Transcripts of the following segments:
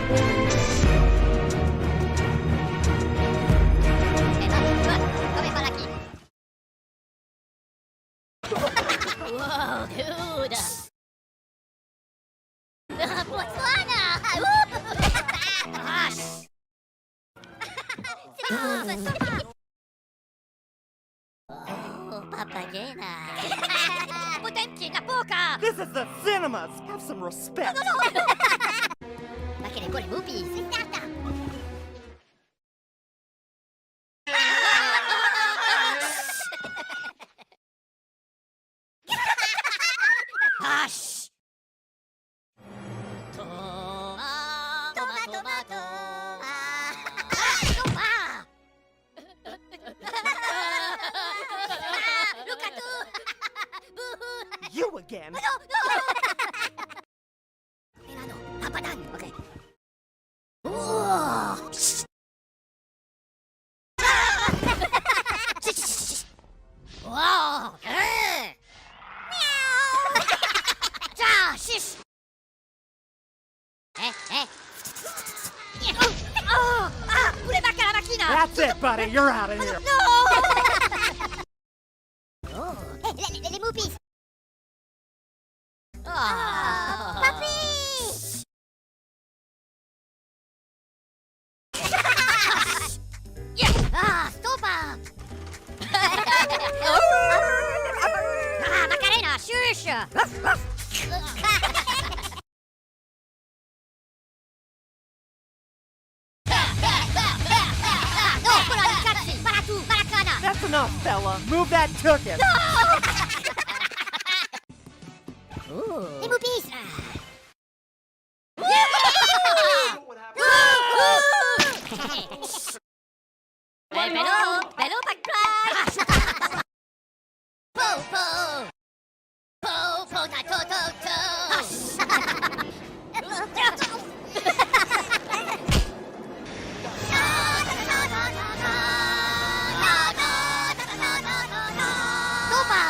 Whoa, dude! Botswana! Gosh! Oh, Papagena! Potemkin na poka! This is the cinemas! Have some respect! Ma che ne vuole movies? Hush! Tomato! Look at you! You again! No! Milano, Papadan, okay. Whoa! Wow! Meow! Shish! Pure bacca la macchina! That's it, buddy! You're out of here! No! Oh, les movies! Oh. Papi! Stop! Macarena, shush! No, quella di cazzi! Paratu, maracana! That's enough, fella! Move that ticket! Les movies! Bello, backflash! Po,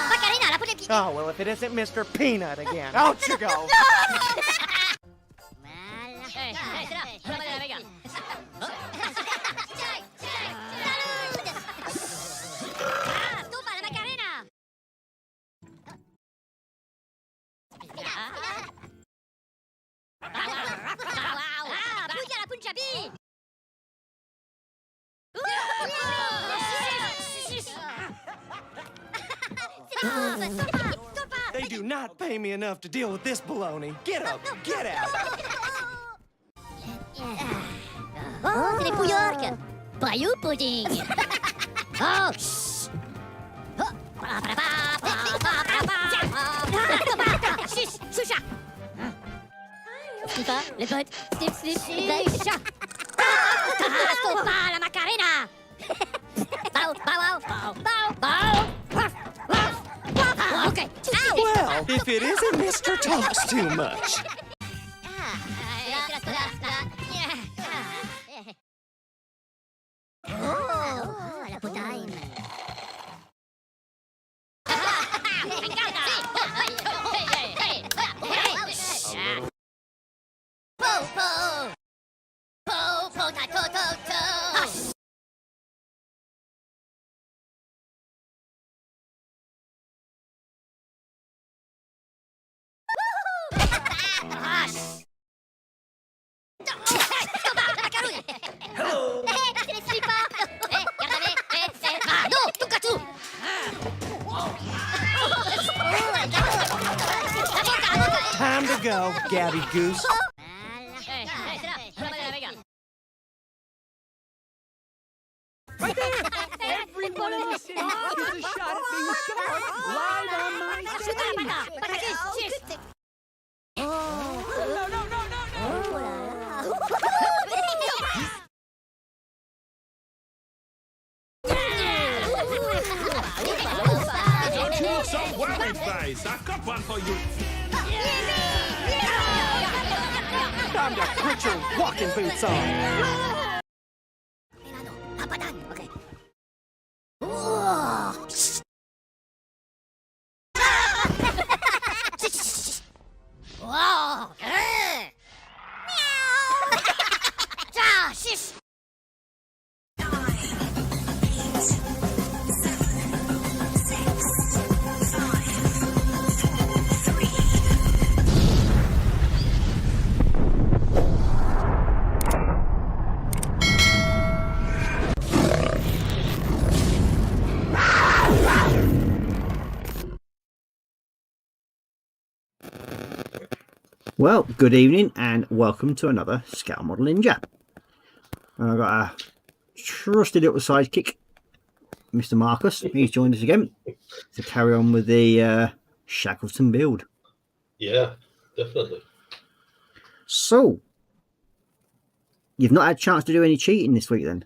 Macarena, la potevi... Oh, well, if it isn't Mr. Peanut again. Out you go! Stupa, la Macarena! Puja la Punjabi! They do not pay me enough to deal with this baloney. Get up! Get out! Oh, c'est les Pouillarques! Bayou pudding! Oh, shh! Shush, shusha! Stipa, les potes, slip, les chat! Stopa, la Macarena! Bow! Okay. Well, if it isn't Mr. Talks Too Much. Oh, la potaine. Hello! C'est les slippers! Regardez! Ah non! Touche tout! Time to go, Gabby Goose. Right there! Everyone in the city gets a shot at being scarred right on my stage! Don't you look so worried, face? I've got one for you. Time to put your walking boots on. Milano, Papadan, okay. Whoa! Wow! Meow! Well, good evening and welcome to another Scale Model Ninja. And I've got a trusty little sidekick, Mr. Marcus. He's joined us again to carry on with the Shackleton build. Yeah, definitely. So, you've not had a chance to do any cheating this week then?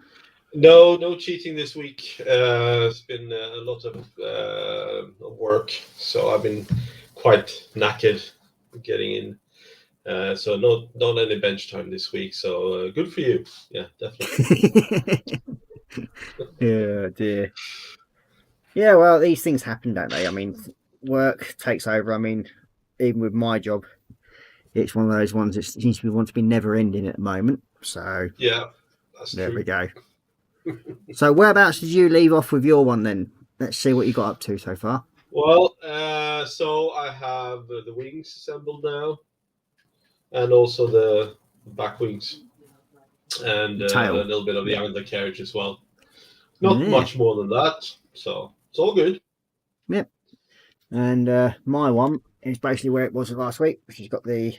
No cheating this week. It's been a lot of work, so I've been quite knackered getting in. So not any bench time this week. So good for you. Yeah, definitely. Yeah, dear. Yeah, well, these things happen, don't they? I mean, work takes over. I mean, even with my job, it's one of those ones that seems to want to be never ending at the moment. So Yeah, that's there true. we go. So whereabouts did you leave off with your one then? Let's see what you got up to so far. Well, so I have the wings assembled now, and also the back wings, and Tail. a little bit of the undercarriage as well. Not Yeah. much more than that, so it's all good. Yep. And my one is basically where it was last week, which has got the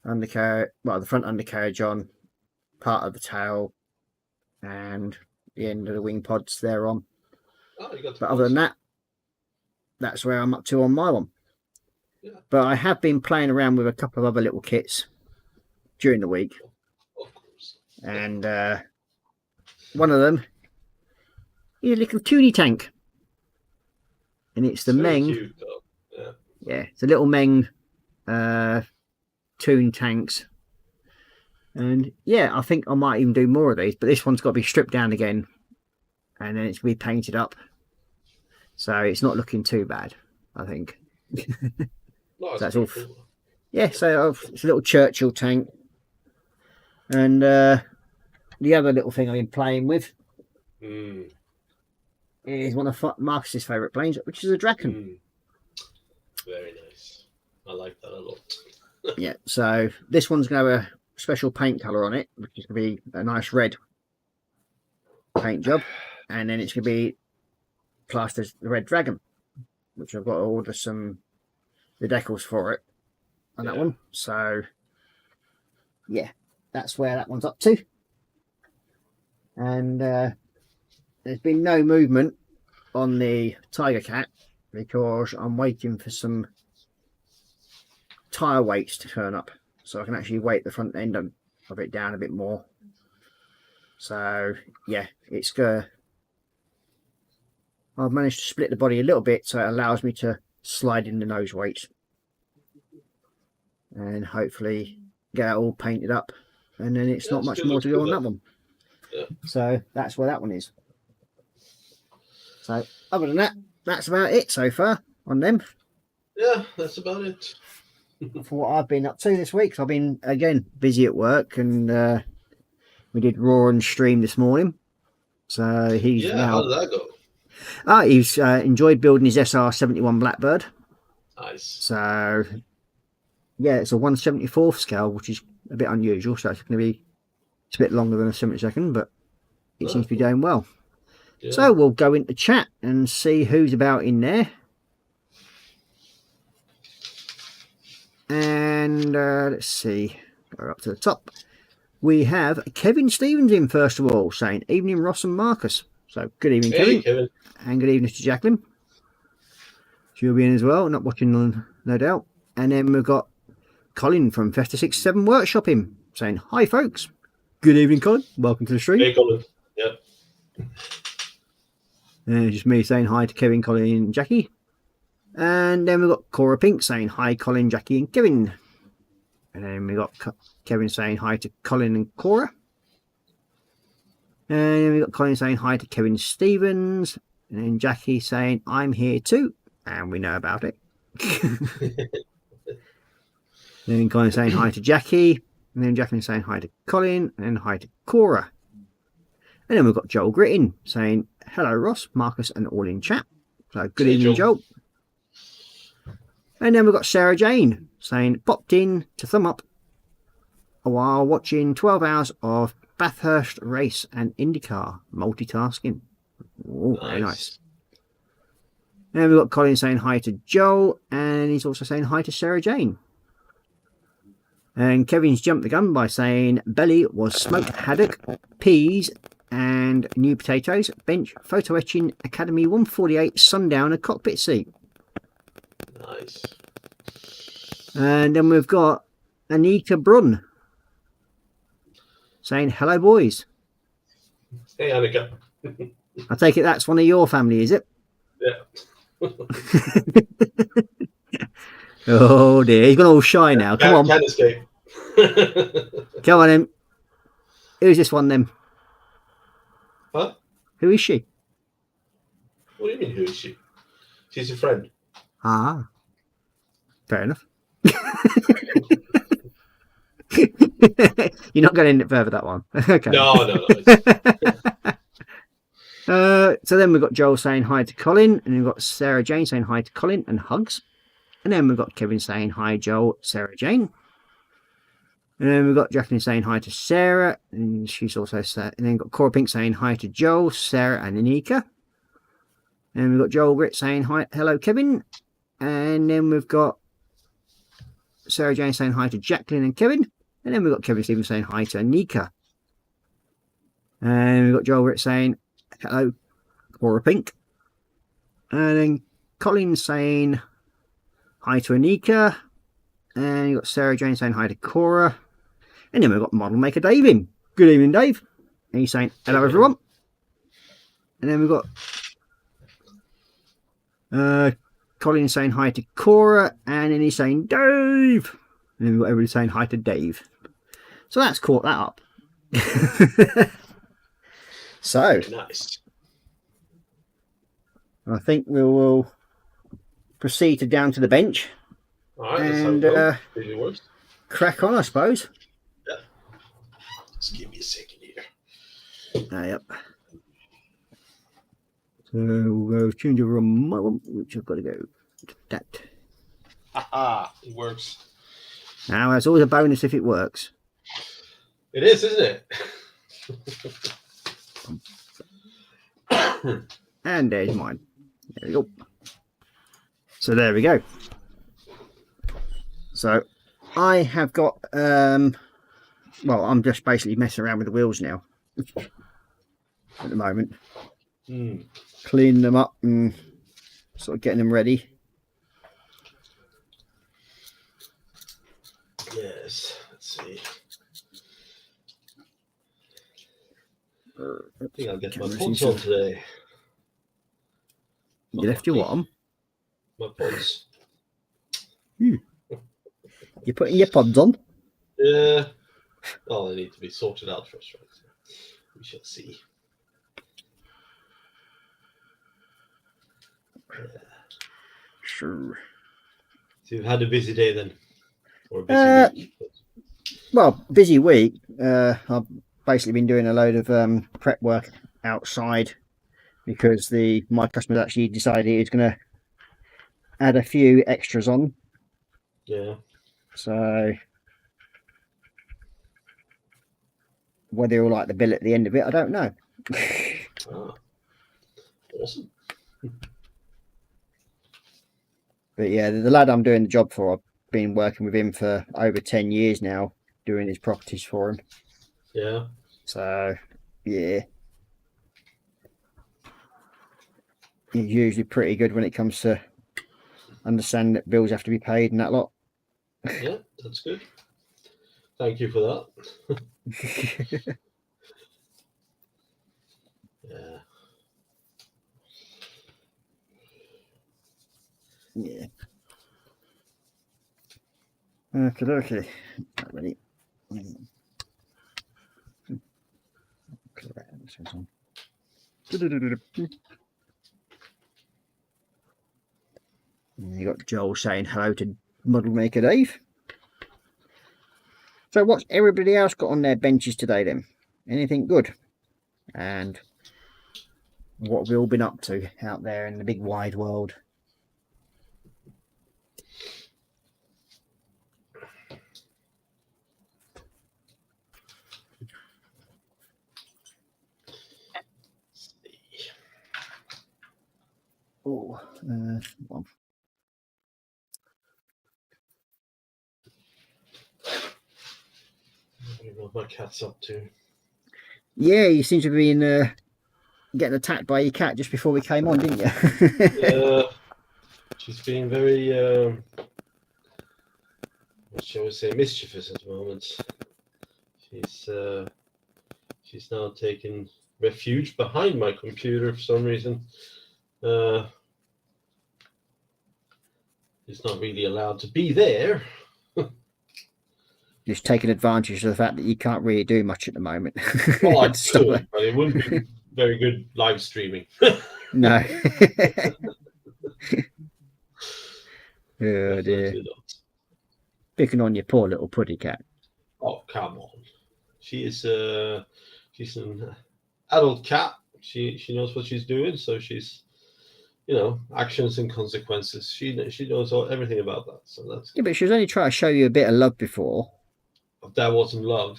undercarriage, well, the front undercarriage on, part of the tail, and the end of the wing pods there on. Oh, you got the But other than that, that's where I'm up to on my one. Yeah. But I have been playing around with a couple of other little kits during the week, Of course. and one of them is a little tuny tank, and it's the Very Meng. cute, though. Yeah. Yeah, it's a little Meng toon tanks. And yeah, I think I might even do more of these, but this one's got to be stripped down again and then it's going to be painted up. So it's not looking too bad, I think. No, it's That's all. pretty cool. Yeah, so it's a little Churchill tank. And the other little thing I've been playing with Mm, is one of Marcus's favourite planes, which is a Draken. mm. Very nice. I like that a lot. Yeah, so this one's going to have a special paint colour on it, which is going to be a nice red paint job, and then it's going to be plastered as the Red Dragon, which I've got to order the decals for it on that Yeah. one. So yeah, that's where that one's up to. And there's been no movement on the Tiger Cat because I'm waiting for some tyre weights to turn up so I can actually weight the front end of it down a bit more. So yeah, it's I've managed to split the body a little bit so it allows me to slide in the nose weights and hopefully get it all painted up, and then it's Yeah, not it's much good, more looks to do good, on though. that one. Yeah. So that's where that one is. So other than that, that's about it so far on them Yeah, that's about it. for what I've been up to this week. So I've been again busy at work, and we did Raw and Stream this morning. So he's Yeah, how now did that go? he's enjoyed building his SR-71 Blackbird. Nice. So yeah, it's a 1/74th scale, which is a bit unusual. So it's going to be a bit longer than a 72nd, but it seems to be doing well. Yeah. So we'll go into chat and see who's about in there. And let's see, go up to the top. We have Kevin Stevens in first of all, saying evening Ross and Marcus. So good evening, Hey, Kevin, Kevin. and good evening to Jacqueline. She'll be in as well, not watching no doubt. And then we've got Colin from Festa 67 Workshop in, saying hi folks. Good evening, Colin. Welcome to the stream. Hey, Colin. Yeah. And just me saying hi to Kevin, Colin, and Jackie. And then we've got Cora Pink saying hi, Colin, Jackie, and Kevin. And then we've got Kevin saying hi to Colin and Cora. And then we've got Colin saying hi to Kevin Stevens. And then Jackie saying, I'm here too. And we know about it. Then Colin saying hi to Jackie. And then Jacqueline saying hi to Colin. And then hi to Cora. And then we've got Joel Grittin saying, hello, Ross, Marcus, and all in chat. So good Hey, evening, Joel. Joel. And then we've got Sarah Jane saying, popped in to thumb up while watching 12 hours of Bathurst race and IndyCar multitasking. Oh, very nice. And we've got Colin saying hi to Joel, and he's also saying hi to Sarah Jane. And Kevin's jumped the gun by saying belly was smoked haddock, peas and new potatoes, bench, photo etching, Academy 148, sundowner, cockpit seat. Nice. And then we've got Anika Brunn saying hello boys. Hey, Annika. I take it that's one of your family, is it? Yeah. Oh dear, he's gone all shy now. Come on. Can't escape. Come on then. Who's this one then? Huh? Who is she? What do you mean, who is she? She's a friend. Ah. Fair enough. You're not going in it further, that one. Okay. No. So then we've got Joel saying hi to Colin, and we've got Sarah Jane saying hi to Colin and hugs. And then we've got Kevin saying hi, Joel, Sarah Jane. And then we've got Jacqueline saying hi to Sarah, and she's also and then got Cora Pink saying hi to Joel, Sarah, and Anika. And we've got Joel Grit saying hi, hello, Kevin. And then we've got Sarah Jane saying hi to Jacqueline and Kevin. And then we've got Kevin Stevens saying hi to Anika. And we've got Joel Grit saying hello, Cora Pink. And then Colin saying hi to Anika. And you've got Sarah Jane saying hi to Cora. And then we've got Model Maker Dave in. Good evening, Dave. And he's saying hello, everyone. And then we've got Colin saying hi to Cora. And then he's saying Dave. And then we've got everybody saying hi to Dave. So that's caught that up. So Nice. I think we will proceed to down to the bench. All right, And Really works. crack on, I suppose. Yeah. Just give me a second here. Yep. So we'll go change over on my one, which I've got to go to that. Haha, it works. Now, it's always a bonus if it works. It is, isn't it? And there's mine. There we go. So there we go. So I have got, well, I'm just basically messing around with the wheels now at the moment. Cleaning them up and sort of getting them ready. Yes, let's see. I think I'll get my pods on today. You left your what on? My pods. You're putting your pods on? Yeah. Well, they need to be sorted out first, right? So we shall see. Sure. So you've had a busy day then? Or a busy week? Well, busy week. I've basically been doing a load of prep work outside because my customer actually decided he was going to add a few extras on. Yeah. So whether he'll like the bill at the end of it, I don't know. Ah, awesome. But yeah, the lad I'm doing the job for, I've been working with him for over 10 years now, doing his properties for him. Yeah. So, yeah. He's usually pretty good when it comes to understanding that bills have to be paid and that lot. Yeah, that's good. Thank you for that. Yeah. Yeah. Okay. Not ready. You got Joel saying hello to Model Maker Dave. So what's everybody else got on their benches today then? Anything good? And what have we all been up to out there in the big wide world? Oh, one. I don't know what my cat's up to. Yeah, you seem to be getting attacked by your cat just before we came on, didn't you? Yeah, she's being very, what shall we say, mischievous at the moment. She's now taken refuge behind my computer for some reason. She's not really allowed to be there. Just taking advantage of the fact that you can't really do much at the moment. Well, I Stop could, it. but it wouldn't be very good live streaming. No. Oh dear. Definitely not. Picking on your poor little puddy cat. Oh, come on. She's an adult cat. She knows what she's doing, so she's, actions and consequences. She knows everything about that. So that's Yeah, but she was only trying to show you a bit of love before. that wasn't love.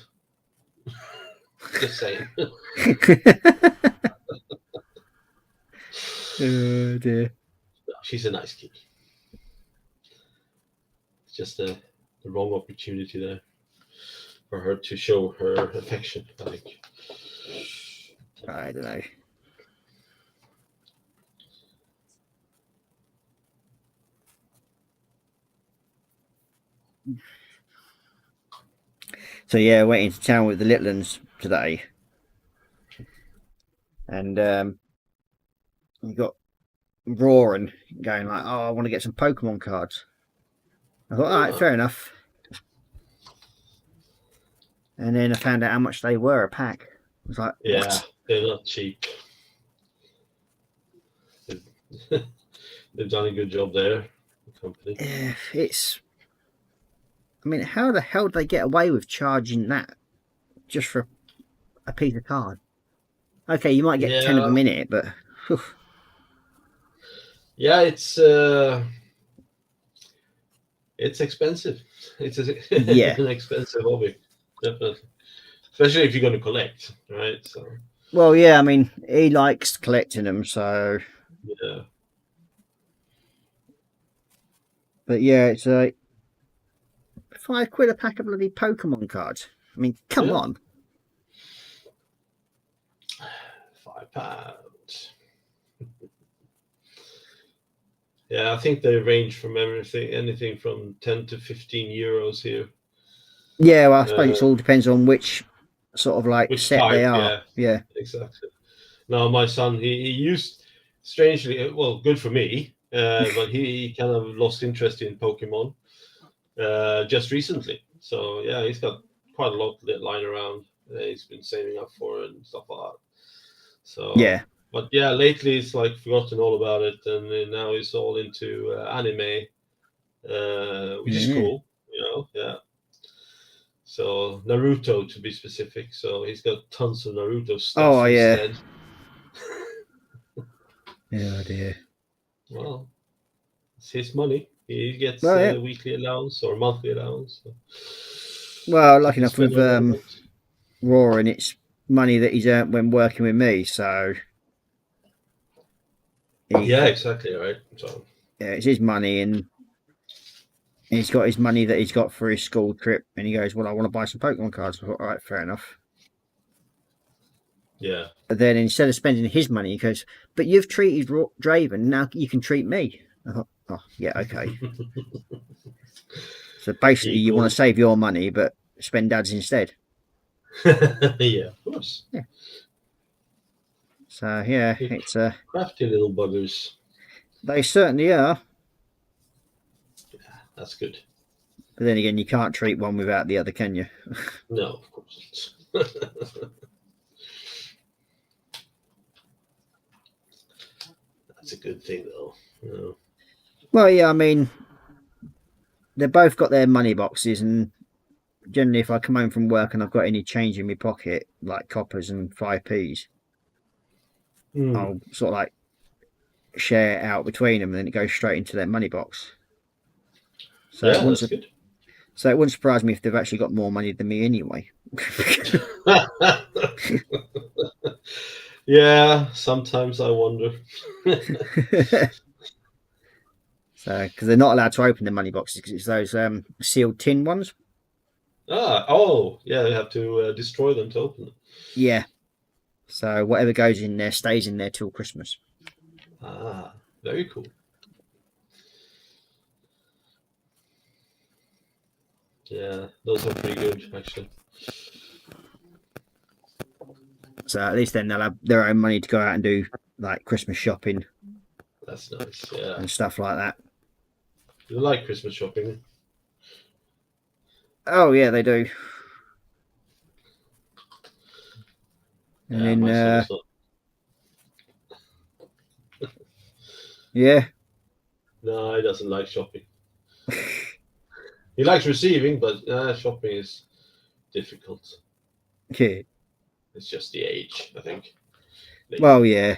Just saying. Oh dear. She's a nice kitty. It's just the wrong opportunity there for her to show her affection. I think. I don't know. So yeah, went into town with the little ones today, and you got Roaring going like, "Oh, I want to get some Pokemon cards." I thought, all right, fair enough. And then I found out how much they were a pack. I was like, Yeah, what? they're not cheap. They've done a good job there, the company. It's. I mean, how the hell did they get away with charging that just for a piece of card? Okay, you might get 10 of them in it, but. Whew. Yeah, it's expensive. It's Yeah. an expensive hobby, definitely. Especially if you're going to collect, right? So Well, yeah, I mean, he likes collecting them, so. yeah, But yeah, it's like £5 a pack of bloody Pokemon cards. I mean, come Yeah. on. £5. Yeah, I think they range from anything from 10 to 15 euros here. Yeah, well, I suppose it all depends on which sort of like Which set they type, are. Yeah. Exactly. Now, my son, he used, strangely, well, good for me, but he kind of lost interest in Pokemon just recently. So, yeah, he's got quite a lot lying around. He's been saving up for it and stuff like that. So, Yeah. but yeah, lately it's like forgotten all about it, and then now he's all into anime, which is cool, yeah. So Naruto, to be specific. So he's got tons of Naruto stuff. Oh, yeah. instead. Oh, dear. Well, it's his money. He gets Well, yeah. weekly allowance or monthly allowance. So Well, lucky he enough can with spend it on it. Roaring, it's money that he's earned when working with me, so. Yeah, exactly, right. So Yeah, it's his money, and he's got his money that he's got for his school trip, and he goes, well, I want to buy some Pokemon cards. I thought, all right, fair enough. yeah, But then instead of spending his money, he goes, but you've treated Draven, now you can treat me. I thought, oh, yeah, okay. So basically, you want to save your money, but spend Dad's instead. yeah, of course. So, yeah, it's Crafty little buggers. they certainly are. That's good. But then again, you can't treat one without the other, can you? No, of course not. That's a good thing, though. Well, yeah, I mean, they've both got their money boxes, and generally, if I come home from work and I've got any change in my pocket, like coppers and 5p's, I'll sort of like share it out between them, and then it goes straight into their money box. So, Yeah, it wouldn't, that's good. so it wouldn't surprise me if they've actually got more money than me anyway. Yeah, sometimes I wonder. So, because they're not allowed to open the money boxes because it's those sealed tin ones. Oh, yeah, you have to destroy them to open them. Yeah. So whatever goes in there stays in there till Christmas. Ah, very cool. Yeah, those are pretty good, actually. So at least then they'll have their own money to go out and do like Christmas shopping That's nice. Yeah, and stuff like that. you like Christmas shopping? Oh yeah, they do. And Yeah, then my son is not. yeah, No, he doesn't like shopping. He likes receiving, but shopping is difficult. yeah. It's just the age, I think. Well, yeah.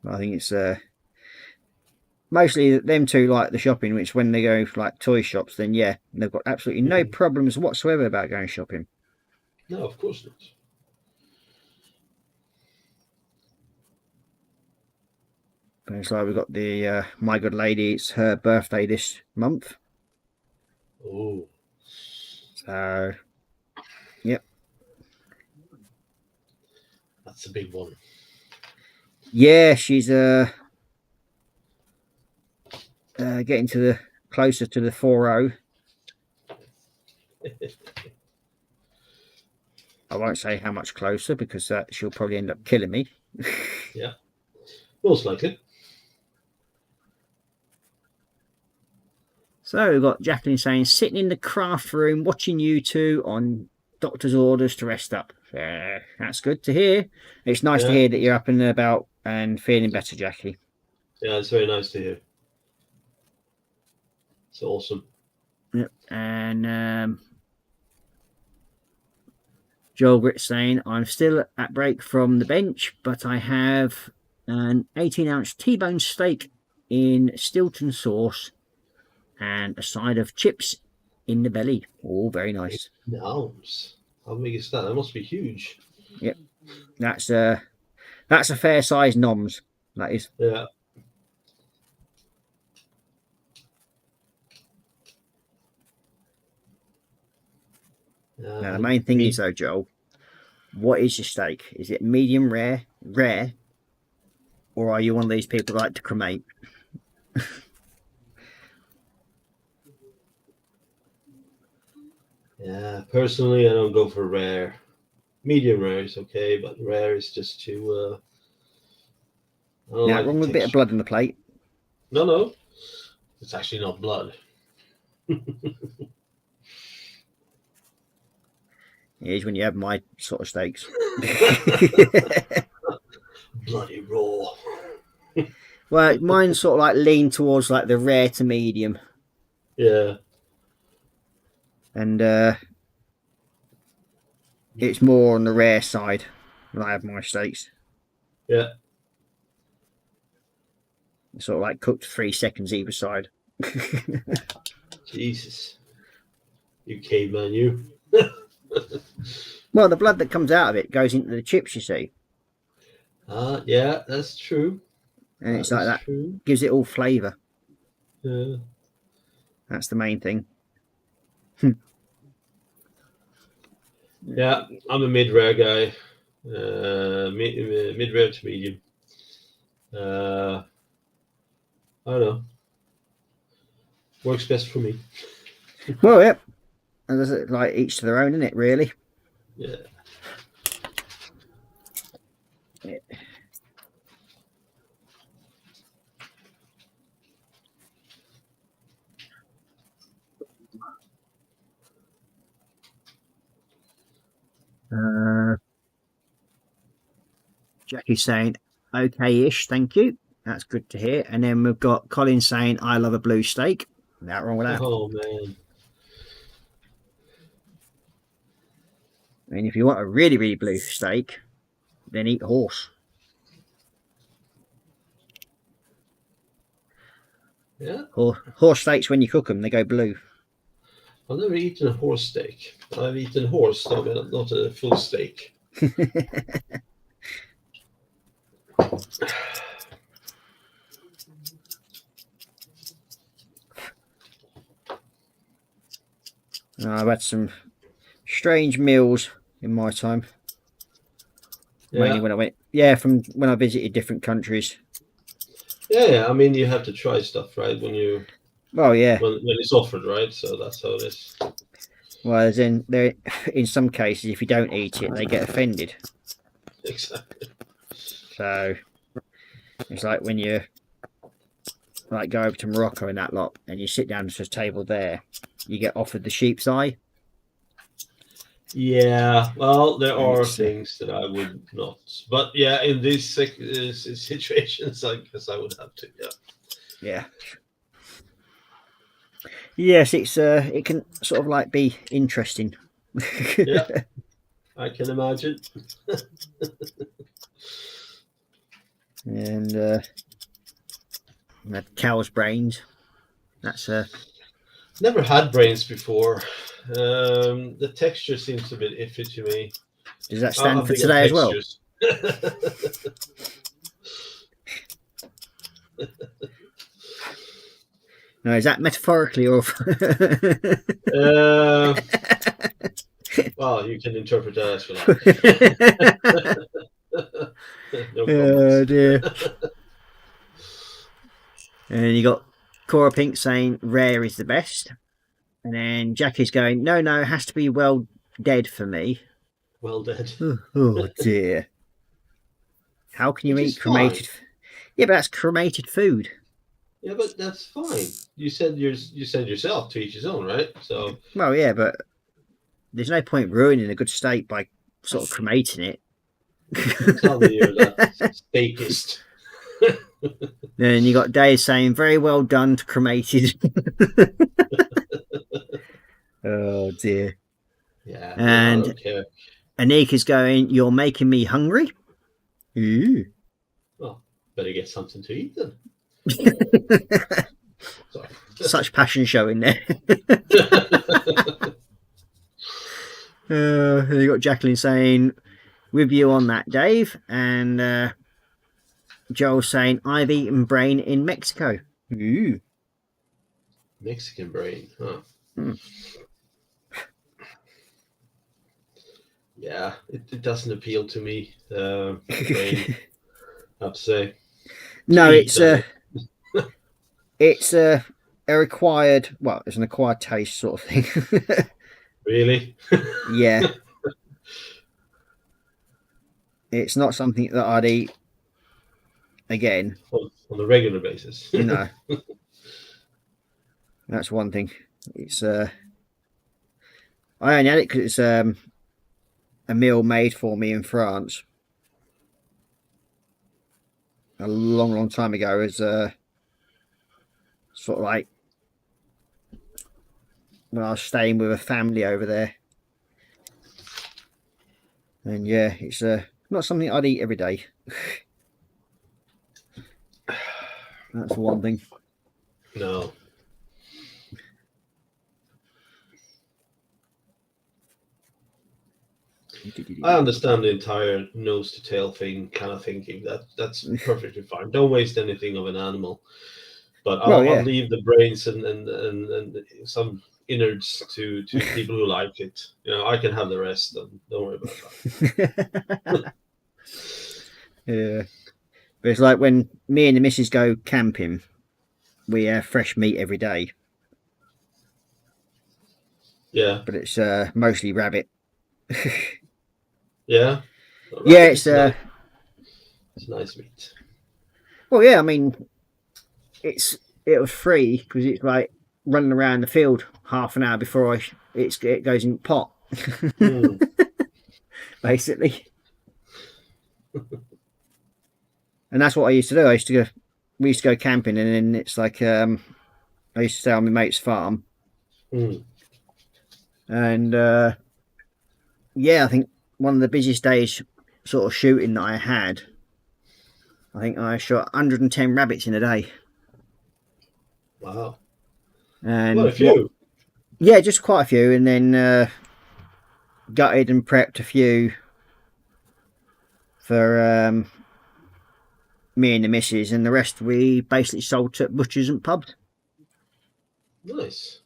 I think it's mostly them two like the shopping, which when they go for like toy shops, then yeah, they've got absolutely no problems whatsoever about going shopping. No, of course not. And it's like we've got the My Good Lady, it's her birthday this month. Oh, So yep. that's a big one. Yeah, she's getting to the closer to the 40. I won't say how much closer because she'll probably end up killing me. Yeah, most likely. So we've got Jacqueline saying, sitting in the craft room watching you two on doctor's orders to rest up. That's good to hear. It's nice to hear that you're up and about and feeling better, Jackie. Yeah, it's very nice to hear. It's awesome. Yep. And Joel Grit saying, I'm still at break from the bench, but I have an 18-ounce T-bone steak in Stilton sauce and a side of chips in the belly. All very nice. Ounce. How big is that? That must be huge. Yep. That's a fair size noms. That is. Yeah. Now the main thing is though, Joel, what is your steak? Is it medium rare, or are you one of these people that like to cremate? Yeah, personally, I don't go for rare. Medium rare is okay, but rare is just too. I don't Now, like wrong with a bit of texture. blood on the plate. No, it's actually not blood. Here's when you have my sort of steaks. Bloody raw. Well, mine sort of like lean towards like the rare to medium, Yeah, and it's more on the rare side when I have my steaks. yeah. Sort of like cooked 3 seconds either side. Jesus, you caveman, you. Well, the blood that comes out of it goes into the chips, you see, Yeah, that's true. and it's like that True. gives it all flavour. Yeah. That's the main thing. Yeah, I'm a mid-rare guy. Mid-rare to medium. I don't know. Works best for me. Well, yep. And there's like each to their own, isn't it? Really. Yeah. Jackie's saying, okay-ish, thank you. That's good to hear. And then we've got Colin saying, I love a blue steak. Not wrong with that. Oh man. I mean, if you want a really, really blue steak, then eat horse. Yeah. Or horse steaks, when you cook them, they go blue. I've never eaten a horse steak. I've eaten horse, not a full steak. I've had some strange meals in my time. Mainly Yeah. when I went, from when I visited different countries. Yeah. I mean, you have to try stuff, right? When Yeah. when it's offered, right? So that's how it is. Whereas in there, in some cases, if you don't eat it, they get offended. Exactly. So it's like when you like go over to Morocco and that lot, and you sit down to a table there, you get offered the sheep's eye. Yeah, well, there are It's, things that I would not, but yeah, in these situations, I guess I would have to. Yeah. Yeah. Yes, it can sort of like be interesting. Yeah. I can imagine. And had cow's brains. That's Never had brains before. The texture seems a bit iffy to me. does that stand I'm for big on today as well? textures. No, is that metaphorically or? Well, you can interpret that as you like. No Oh comments. dear. And you got Cora Pink saying rare is the best, and then Jackie's going no, it has to be well dead for me. Well dead. Oh dear. How can you Which eat is cremated? Yeah, but that's cremated food. Yeah, but that's fine. You said yourself to each his own, right? So Well, yeah, but there's no point ruining a good steak by sort of cremating it. tell me you're that steakist. Then you got Dave saying very well done to cremated. Oh dear. Yeah, And I don't care. Anik is going, you're making me hungry. Ooh. Well, better get something to eat then. Sorry. Such passion showing there. You got Jacqueline saying, with you on that, Dave. And Joel saying, I've eaten brain in Mexico. Ooh. Mexican brain, huh? Hmm. Yeah, it doesn't appeal to me. Brain, I have to say. No, Eat it's a required, well, it's an acquired taste sort of thing. Really? Yeah. It's not something that I'd eat again. On a regular basis. No. That's one thing. It's I only had it because it's a meal made for me in France a long time ago as sort of like when I was staying with a family over there. And yeah, it's not something I'd eat every day. That's one thing. No. I understand the entire nose to tail thing kind of thinking. That's perfectly fine. Don't waste anything of an animal. But I'll leave the brains and some innards to people who like it. You know, I can have the rest. And don't worry about that. Yeah. But it's like when me and the missus go camping, we have fresh meat every day. Yeah. But it's mostly rabbit. Yeah. Yeah, it's nice meat. Well, yeah, I mean, it was free because it's like running around the field half an hour before it goes in pot, basically. And that's what I used to do. We used to go camping, and then it's like I used to stay on my mate's farm, and yeah, I think one of the busiest days sort of shooting that I had, I think I shot 110 rabbits in a day. Wow. And quite a few. Yeah, just quite a few, and then gutted and prepped a few for me and the missus, and the rest we basically sold to butchers and pubs. Nice.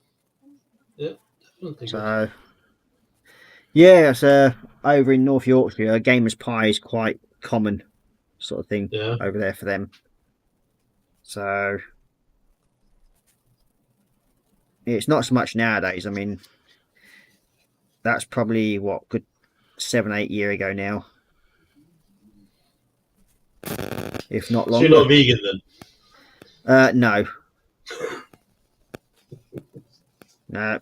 Yeah, Something good. So, yeah, it's over in North Yorkshire, a gamer's pie is quite common sort of thing Yeah. over there for them. So, it's not so much nowadays. I mean, that's probably what, good 7-8 years ago now, if not So longer. you're not vegan then? No. No.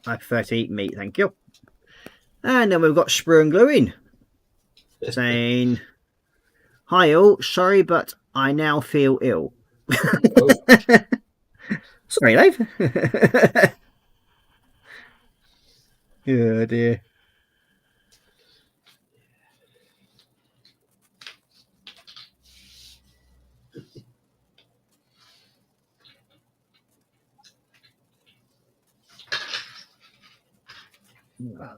I prefer to eat meat, thank you. And then we've got Sprue and Glue in, saying, "Hi all, sorry, but I now feel ill." Sorry, Dave. Oh dear. I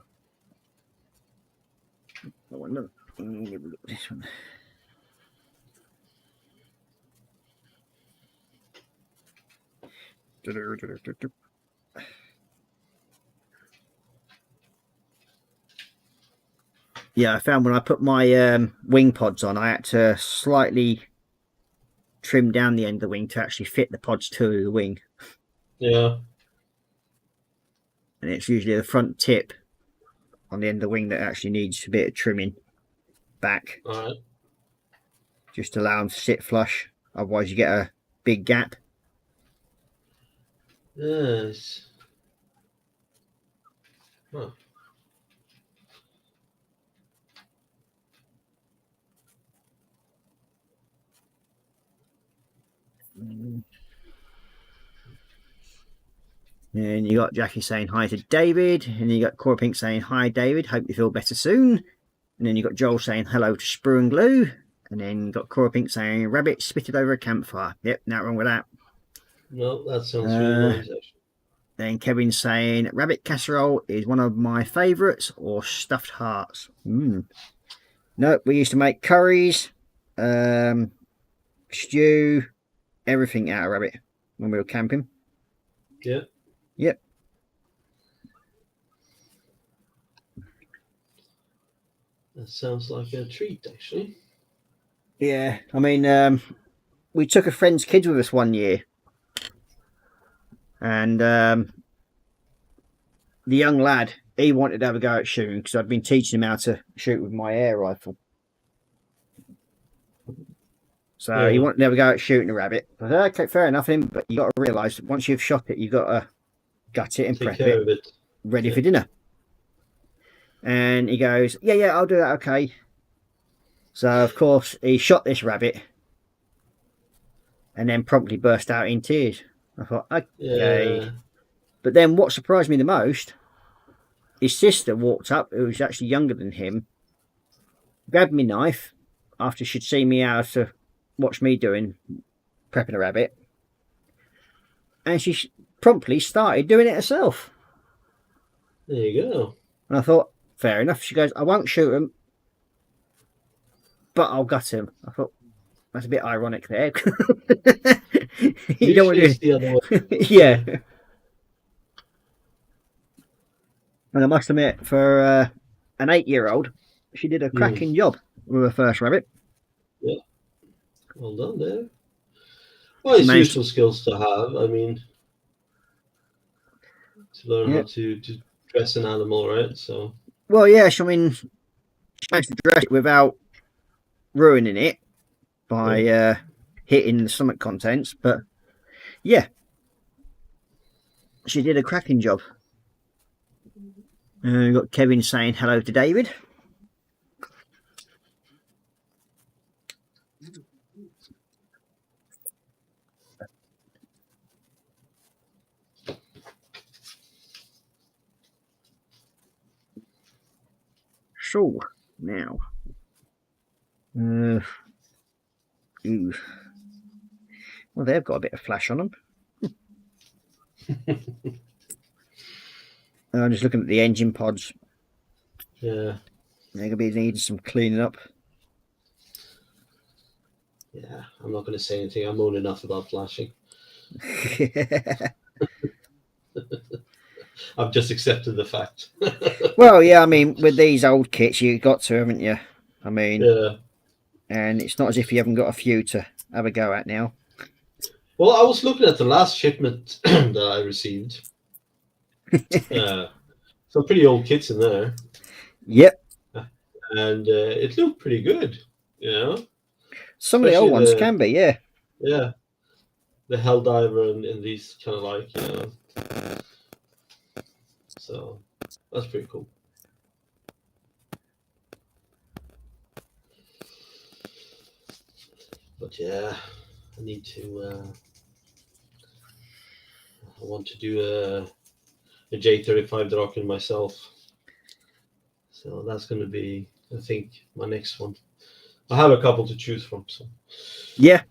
wonder. Look at this one. Yeah, I found when I put my wing pods on, I had to slightly trim down the end of the wing to actually fit the pods to the wing. Yeah. And it's usually the front tip on the end of the wing that actually needs a bit of trimming back, All right. just to allow them to sit flush. Otherwise, you get a big gap. Yes. Huh. And you got Jackie saying hi to David, and you got Cora Pink saying hi, David. Hope you feel better soon. And then you got Joel saying hello to Sprue and Glue, and then you got Cora Pink saying rabbit spitted over a campfire. Yep, not wrong with that. No, that sounds really nice, actually. Then Kevin saying rabbit casserole is one of my favourites, or stuffed hearts. No, we used to make curries, stew, everything out of rabbit when we were camping. Yeah. Yep. That sounds like a treat, actually. Yeah, I mean, we took a friend's kids with us one year, and the young lad, he wanted to have a go at shooting because I'd been teaching him how to shoot with my air rifle. So he wanted to have a go at shooting a rabbit. I said, okay, fair enough, but you got to realise that once you've shot it, you've got to gut it and Take prep care it, of it. ready for dinner. And he goes, yeah, I'll do that, okay. So, of course, he shot this rabbit and then promptly burst out in tears. I thought, okay. Yeah. But then what surprised me the most, his sister walked up, who was actually younger than him, grabbed me knife after she'd seen me how to watch me doing prepping a rabbit, and she promptly started doing it herself. There you go. And I thought, fair enough. She goes, I won't shoot him, but I'll gut him. I thought, that's a bit ironic there. You don't want Usually it's to the other way. yeah. And I must admit, for an 8-year-old, she did a cracking job with her first rabbit. Yeah. Well done there. Well, it's useful skills to have. I mean, to learn how to dress an animal, right? So. Well, yeah, I mean, she managed to dress it without ruining it by hitting the stomach contents, but yeah, she did a cracking job. We've got Kevin saying hello to David. So, now. Ooh. Well, they've got a bit of flash on them. I'm just looking at the engine pods. Yeah. They're going to be needing some cleaning up. Yeah, I'm not going to say anything. I moan enough about flashing. I've just accepted the fact. Well, yeah, I mean, with these old kits, you got to, haven't you? I mean, Yeah. and it's not as if you haven't got a few to have a go at now. Well, I was looking at the last shipment that I received. Some pretty old kits in there, Yep. and it looked pretty good. You know, Some of the old Especially ones the- can be, yeah. yeah, the Helldiver and these kind of like, you know. So that's pretty cool. But yeah, I need to. I want to do a J35 Draken myself. So that's going to be, I think, my next one. I have a couple to choose from. So Yeah.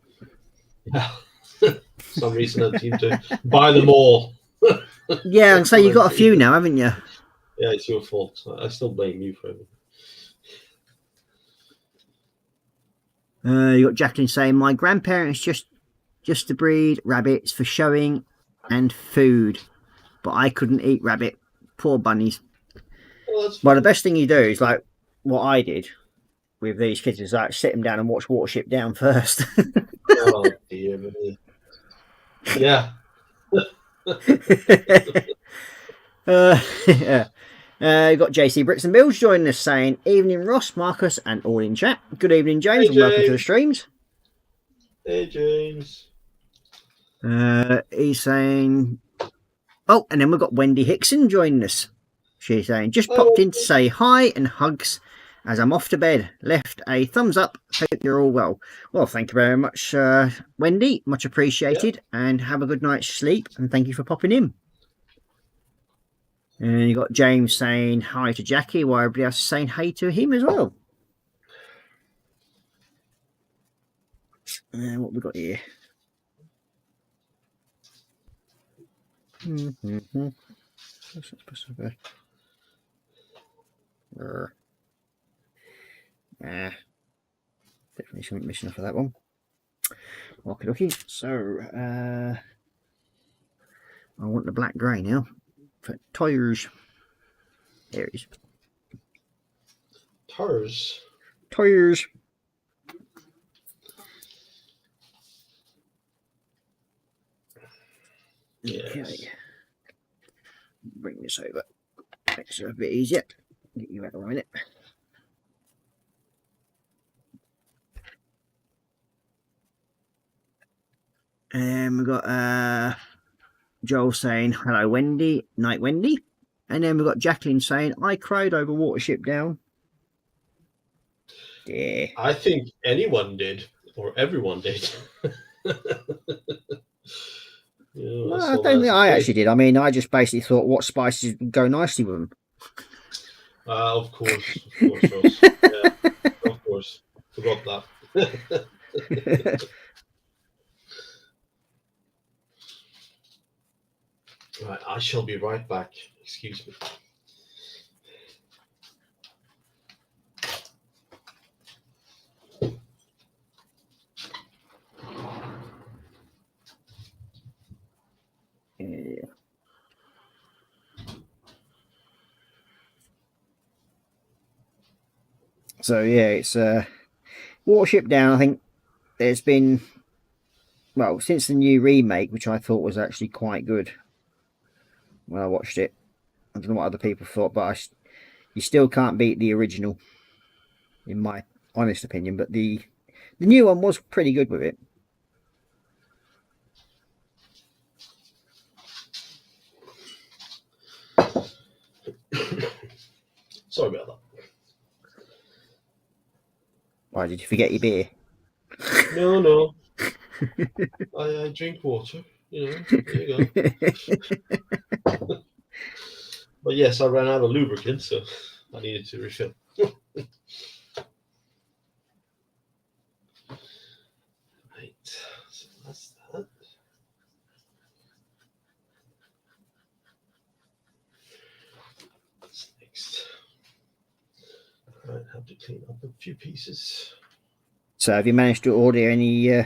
yeah, for some reason I seem to buy them all. Yeah, and so you got a few now, haven't you? Yeah, it's your fault. I still blame you for everything. You got Jacqueline saying, my grandparents just to breed rabbits for showing and food, but I couldn't eat rabbit. Poor bunnies. Well, the best thing you do is like what I did with these kids is like sit them down and watch Watership Down first. Oh dear me. Yeah. Yeah. You got JC Bricks and Bills joining us saying, evening Ross, Marcus, and all in chat. Good evening, James, Hey, and welcome to the James. streams. Hey James. He's saying, oh, and then we've got Wendy Hickson joining us. She's saying, just popped in to say hi and hugs as I'm off to bed. Left a thumbs up. Hope you're all well. Well, thank you very much, Wendy. Much appreciated. And have a good night's sleep. And thank you for popping in. And you got James saying hi to Jackie, while everybody else is saying hey to him as well. What we got here? Definitely something missing off of that one. Okie dokie. So, I want the black grey now. For tires. There it is. Tars. Tires. Yes. Okay. Bring this over. Makes it a bit easier. Get you out of line it. And we've got Joel saying, hello, Wendy. Night, Wendy. And then we've got Jacqueline saying, I cried over Watership Down. Yeah. I think anyone did, or everyone did. Yeah, No, I so don't that's think I okay. actually did. I mean, I just basically thought what spices would go nicely with them. Of course, Ross. Yeah, of course. Forgot that. Right, I shall be right back. Excuse me. Yeah. So yeah, it's Watership Down. I think there's been, well, since the new remake, which I thought was actually quite good when I watched it. I don't know what other people thought, but you still can't beat the original, in my honest opinion. But the new one was pretty good with it. Sorry about that. Why did you forget your beer? No. I drink water. You know, there you go. But yes, I ran out of lubricant, so I needed to refill. Right, so that's that. What's next? I might have to clean up a few pieces. So have you managed to order any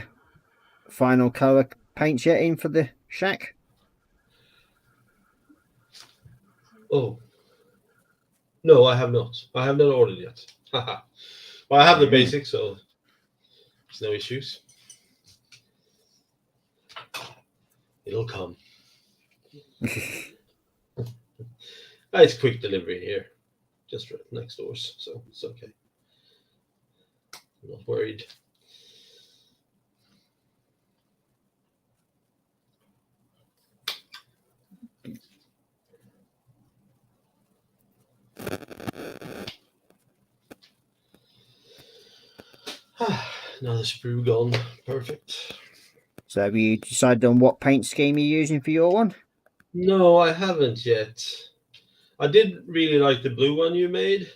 final colour paints yet in for the shack? Oh. No, I have not. I have not ordered yet. Haha. Well, I have the basics, so there's no issues. It'll come. It's quick delivery here, just right next doors, so it's okay. I'm not worried. Another sprue gone. Perfect. So have you decided on what paint scheme you're using for your one? No, I haven't yet. I did really like the blue one you made.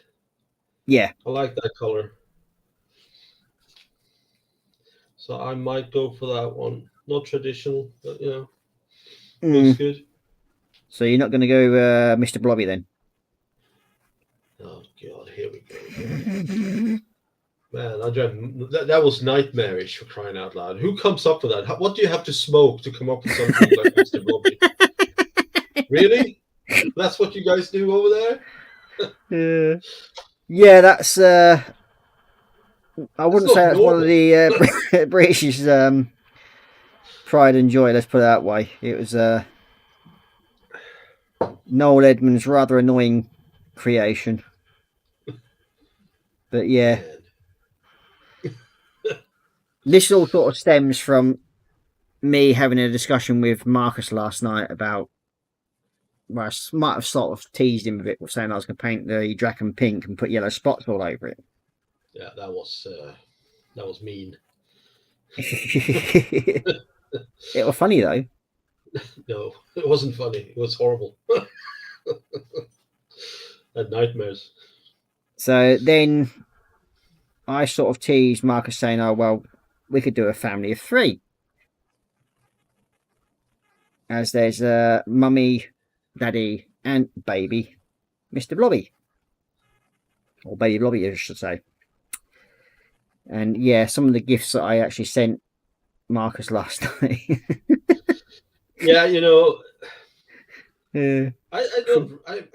Yeah. I like that color. So I might go for that one. Not traditional, but you know, looks good. So you're not going to go Mr. Blobby then? Oh God, here we go. Man, I dreamt that was nightmarish, for crying out loud. Who comes up with that? What do you have to smoke to come up with something like Mr. Blobby? Really? That's what you guys do over there? Yeah, that's. I wouldn't not say that's one of normal. the British's pride and joy. Let's put it that way. It was Noel Edmonds' rather annoying creation, but yeah. Man. This all sort of stems from me having a discussion with Marcus last night about. Well, I might have sort of teased him a bit with saying I was going to paint the Draken pink and put yellow spots all over it. Yeah, that was mean. It was funny though. No, it wasn't funny. It was horrible. And nightmares. So then I sort of teased Marcus saying, oh, well, we could do a family of 3. As there's Mummy, Daddy, and Baby Mr. Blobby. Or Baby Blobby, I should say. And yeah, some of the gifts that I actually sent Marcus last night. Yeah, you know, Yeah. I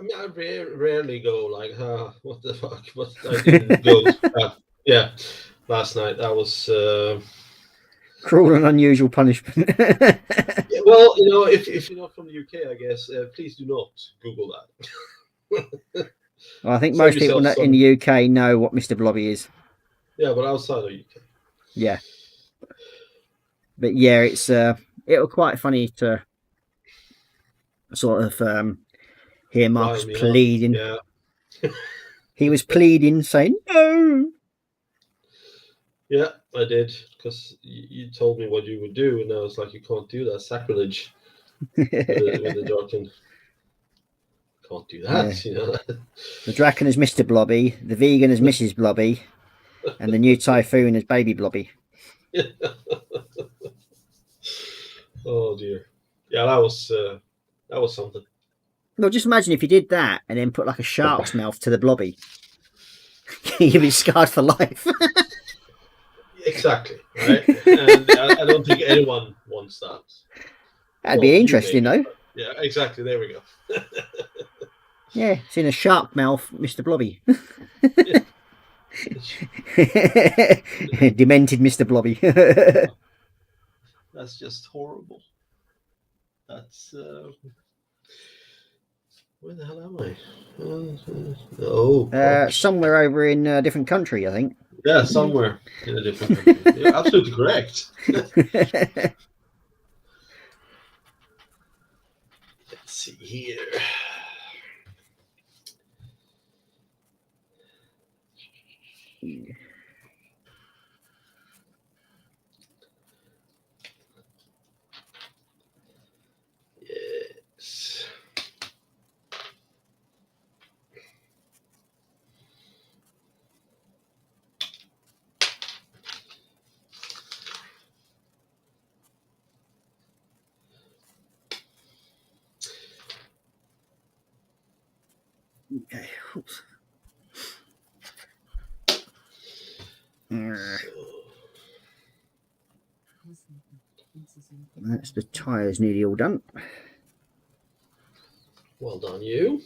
mean, I rarely go like, what the fuck? But I didn't go. Yeah, last night that was. Cruel and unusual punishment. Yeah, well, you know, if you're not from the UK, I guess, please do not Google that. Well, I think Save most people yourself in the UK know what Mr. Blobby is. Yeah, but outside of UK. Yeah. But yeah, it's it was quite funny to sort of hear Marcus Line me up. pleading. Yeah. He was pleading, saying no. Yeah, I did, because you told me what you would do, and I was like, you can't do that. Sacrilege with the Draken. Can't do that, Yeah. you know. The Draken is Mr. Blobby, the vegan is Mrs. Blobby, and the new Typhoon is Baby Blobby. Oh dear. Yeah, that was something. Well, just imagine if you did that and then put like a shark's mouth to the Blobby. You'd be scarred for life. Exactly, right? And I don't think anyone wants that. That'd Well, be you interesting, maybe, though. but yeah, exactly. There we go. Yeah, it's in a shark mouth, Mr. Blobby. Demented Mr. Blobby. That's just horrible. That's where the hell am I? Somewhere over in a different country, I think. Yeah, somewhere in a different country. You're absolutely correct. Let's see here. Yes. Okay. Oops. That's the tyres nearly all done. Well done, you.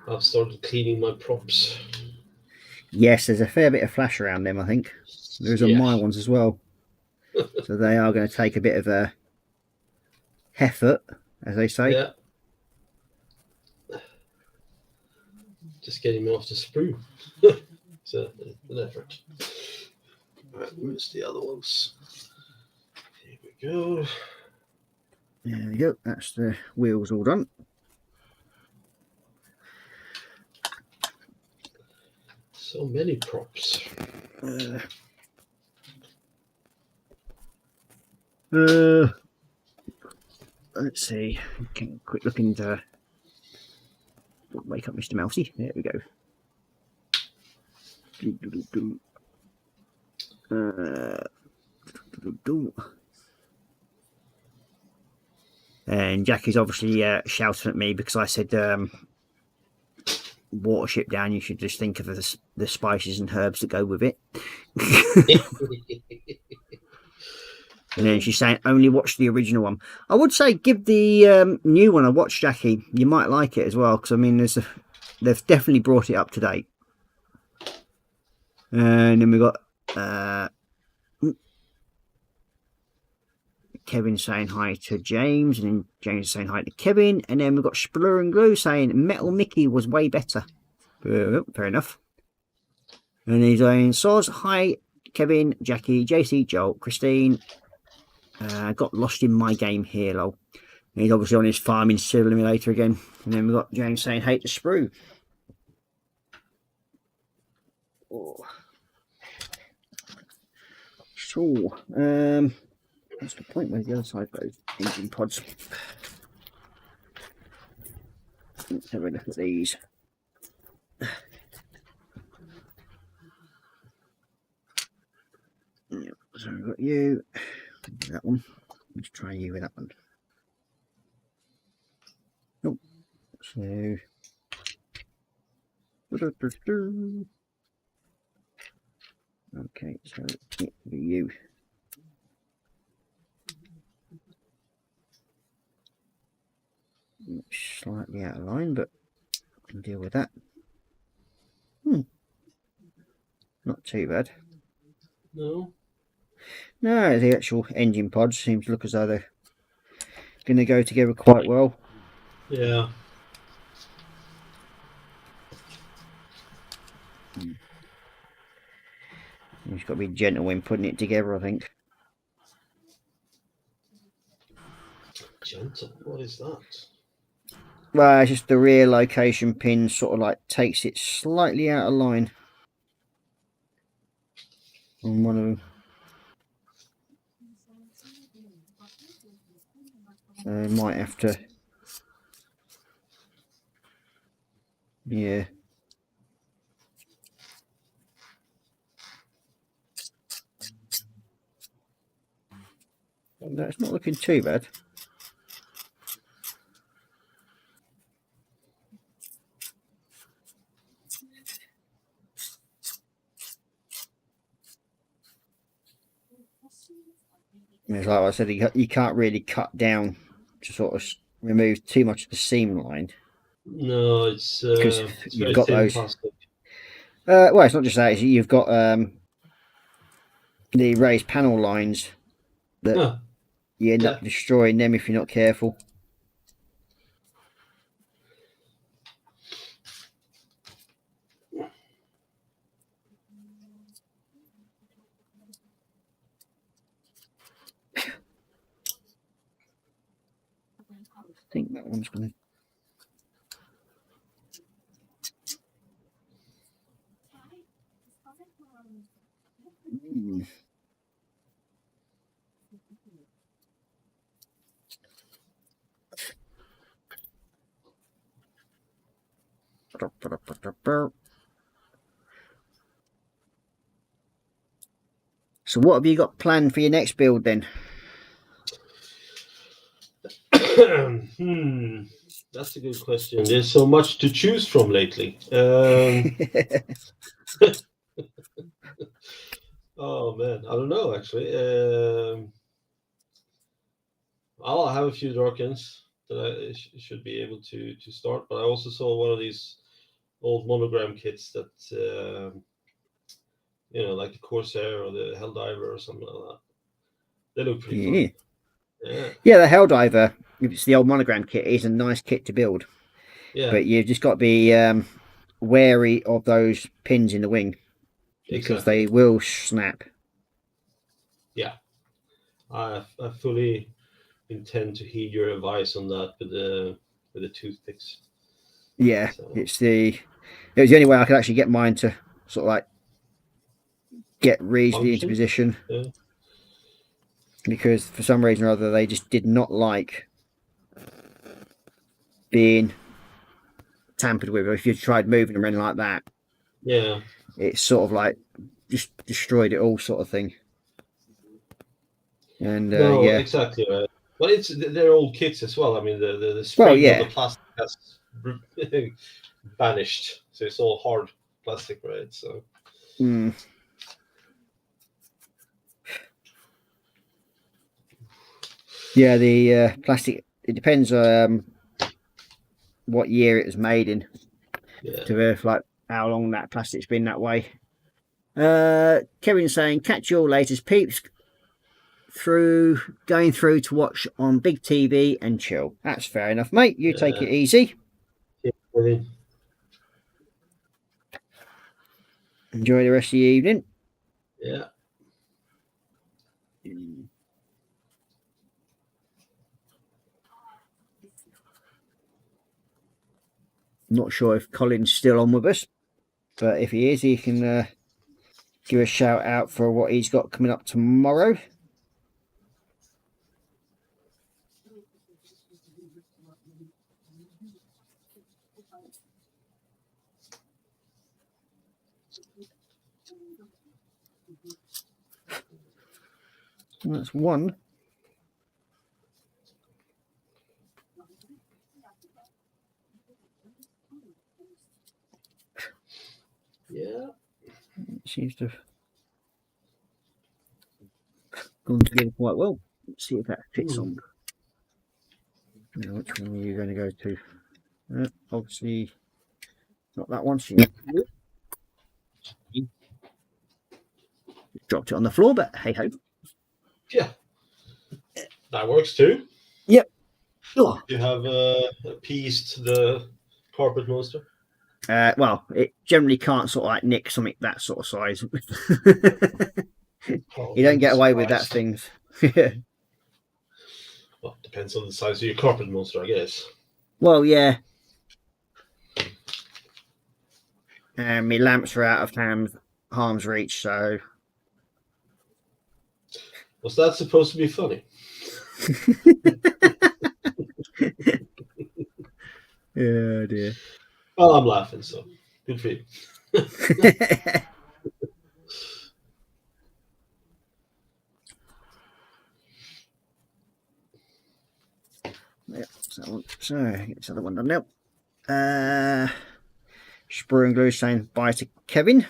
I've started cleaning my props. Yes, there's a fair bit of flash around them, I think. There's on my ones as well. So they are going to take a bit of a effort, as they say. Yeah. Just getting me off the sprue. It's an effort. Right, where's the other ones? Here we go. There we go. That's the wheels all done. So many props. Let's see. Can quick look into. Wake up, Mr. Mousy. There we go. And Jackie's obviously shouting at me because I said Watership Down, you should just think of the spices and herbs that go with it. And then she's saying only watch the original one. I would say give the new one a watch, Jackie. You might like it as well, because I mean they've definitely brought it up to date. And then we've got Kevin saying hi to James, and then James saying hi to Kevin, and then we've got Splur and Glue saying Metal Mickey was way better. Fair enough. And he's saying Soz, hi Kevin, Jackie, JC, Joel, Christine. Got lost in my game here, lol. And he's obviously on his farming simulator again. And then we've got James saying hey to Sprue. Oh. So, what's the point? Where's the other side goes? Engine pods. Let's have a look at these. Yep, so we've got you. That one. Let's try you with that one. Nope. So. Okay, so it will be you. Slightly out of line, but I can deal with that. Not too bad. No. No, the actual engine pods seem to look as though they're going to go together quite well. Yeah. You've got to be gentle when putting it together, I think. Gentle? What is that? Well, it's just the rear location pin sort of like takes it slightly out of line on one of them. So I might have to, yeah. No, it's not looking too bad. It's like I said, you can't really cut down to sort of remove too much of the seam line. No, it's you've got those. plastic. Well, it's not just that. You've got the raised panel lines that you end up destroying them if you're not careful. I think that one's going to. So what have you got planned for your next build then? That's a good question. There's so much to choose from lately. Oh man, I don't know actually. I'll have a few Drakens that I should be able to start, but I also saw one of these old monogram kits that like the Corsair or the Helldiver or something like that. They look pretty Yeah. fun. Yeah, Yeah, the Helldiver, if it's the old monogram kit, is a nice kit to build. yeah, But you've just got to be wary of those pins in the wing because exactly. they will snap. Yeah, I fully intend to heed your advice on that with the toothpicks. Yeah, So, it was the only way I could actually get mine to sort of like get reasonably into function? position. Yeah. Because for some reason or other they just did not like being tampered with. Or if you tried moving them or anything like that, Yeah, it's sort of like just destroyed it all, sort of thing. And no, yeah, exactly right. But they're old kits as well. I mean, the spring well, of yeah, the plastic has vanished, so it's all hard plastic, right? So mm. Yeah, the plastic. It depends what year it was made in yeah. to like how long that plastic's been that way. Kevin's saying, catch your latest peeps going through to watch on big TV and chill. That's fair enough, mate. You take it easy. Yeah. Enjoy the rest of the evening. Yeah. Not sure if Colin's still on with us, but if he is, he can give a shout out for what he's got coming up tomorrow. That's one. Yeah. It seems to have gone together quite well. Let's see if that fits on. Now, which one are you going to go to? Obviously, not that one. Dropped it on the floor, but hey ho. Yeah. That works too. Yep. Oh. You have appeased the carpet monster. Well, it generally can't sort of like nick something that sort of size. You don't get away with that things. Well, depends on the size of your carpet monster, I guess. Well, yeah. And my lamps are out of harm's reach, so. Was that supposed to be funny? Oh dear. Well, I'm laughing, so good for you. Yep, so get this other one done now. Sprue and Glue saying bye to Kevin.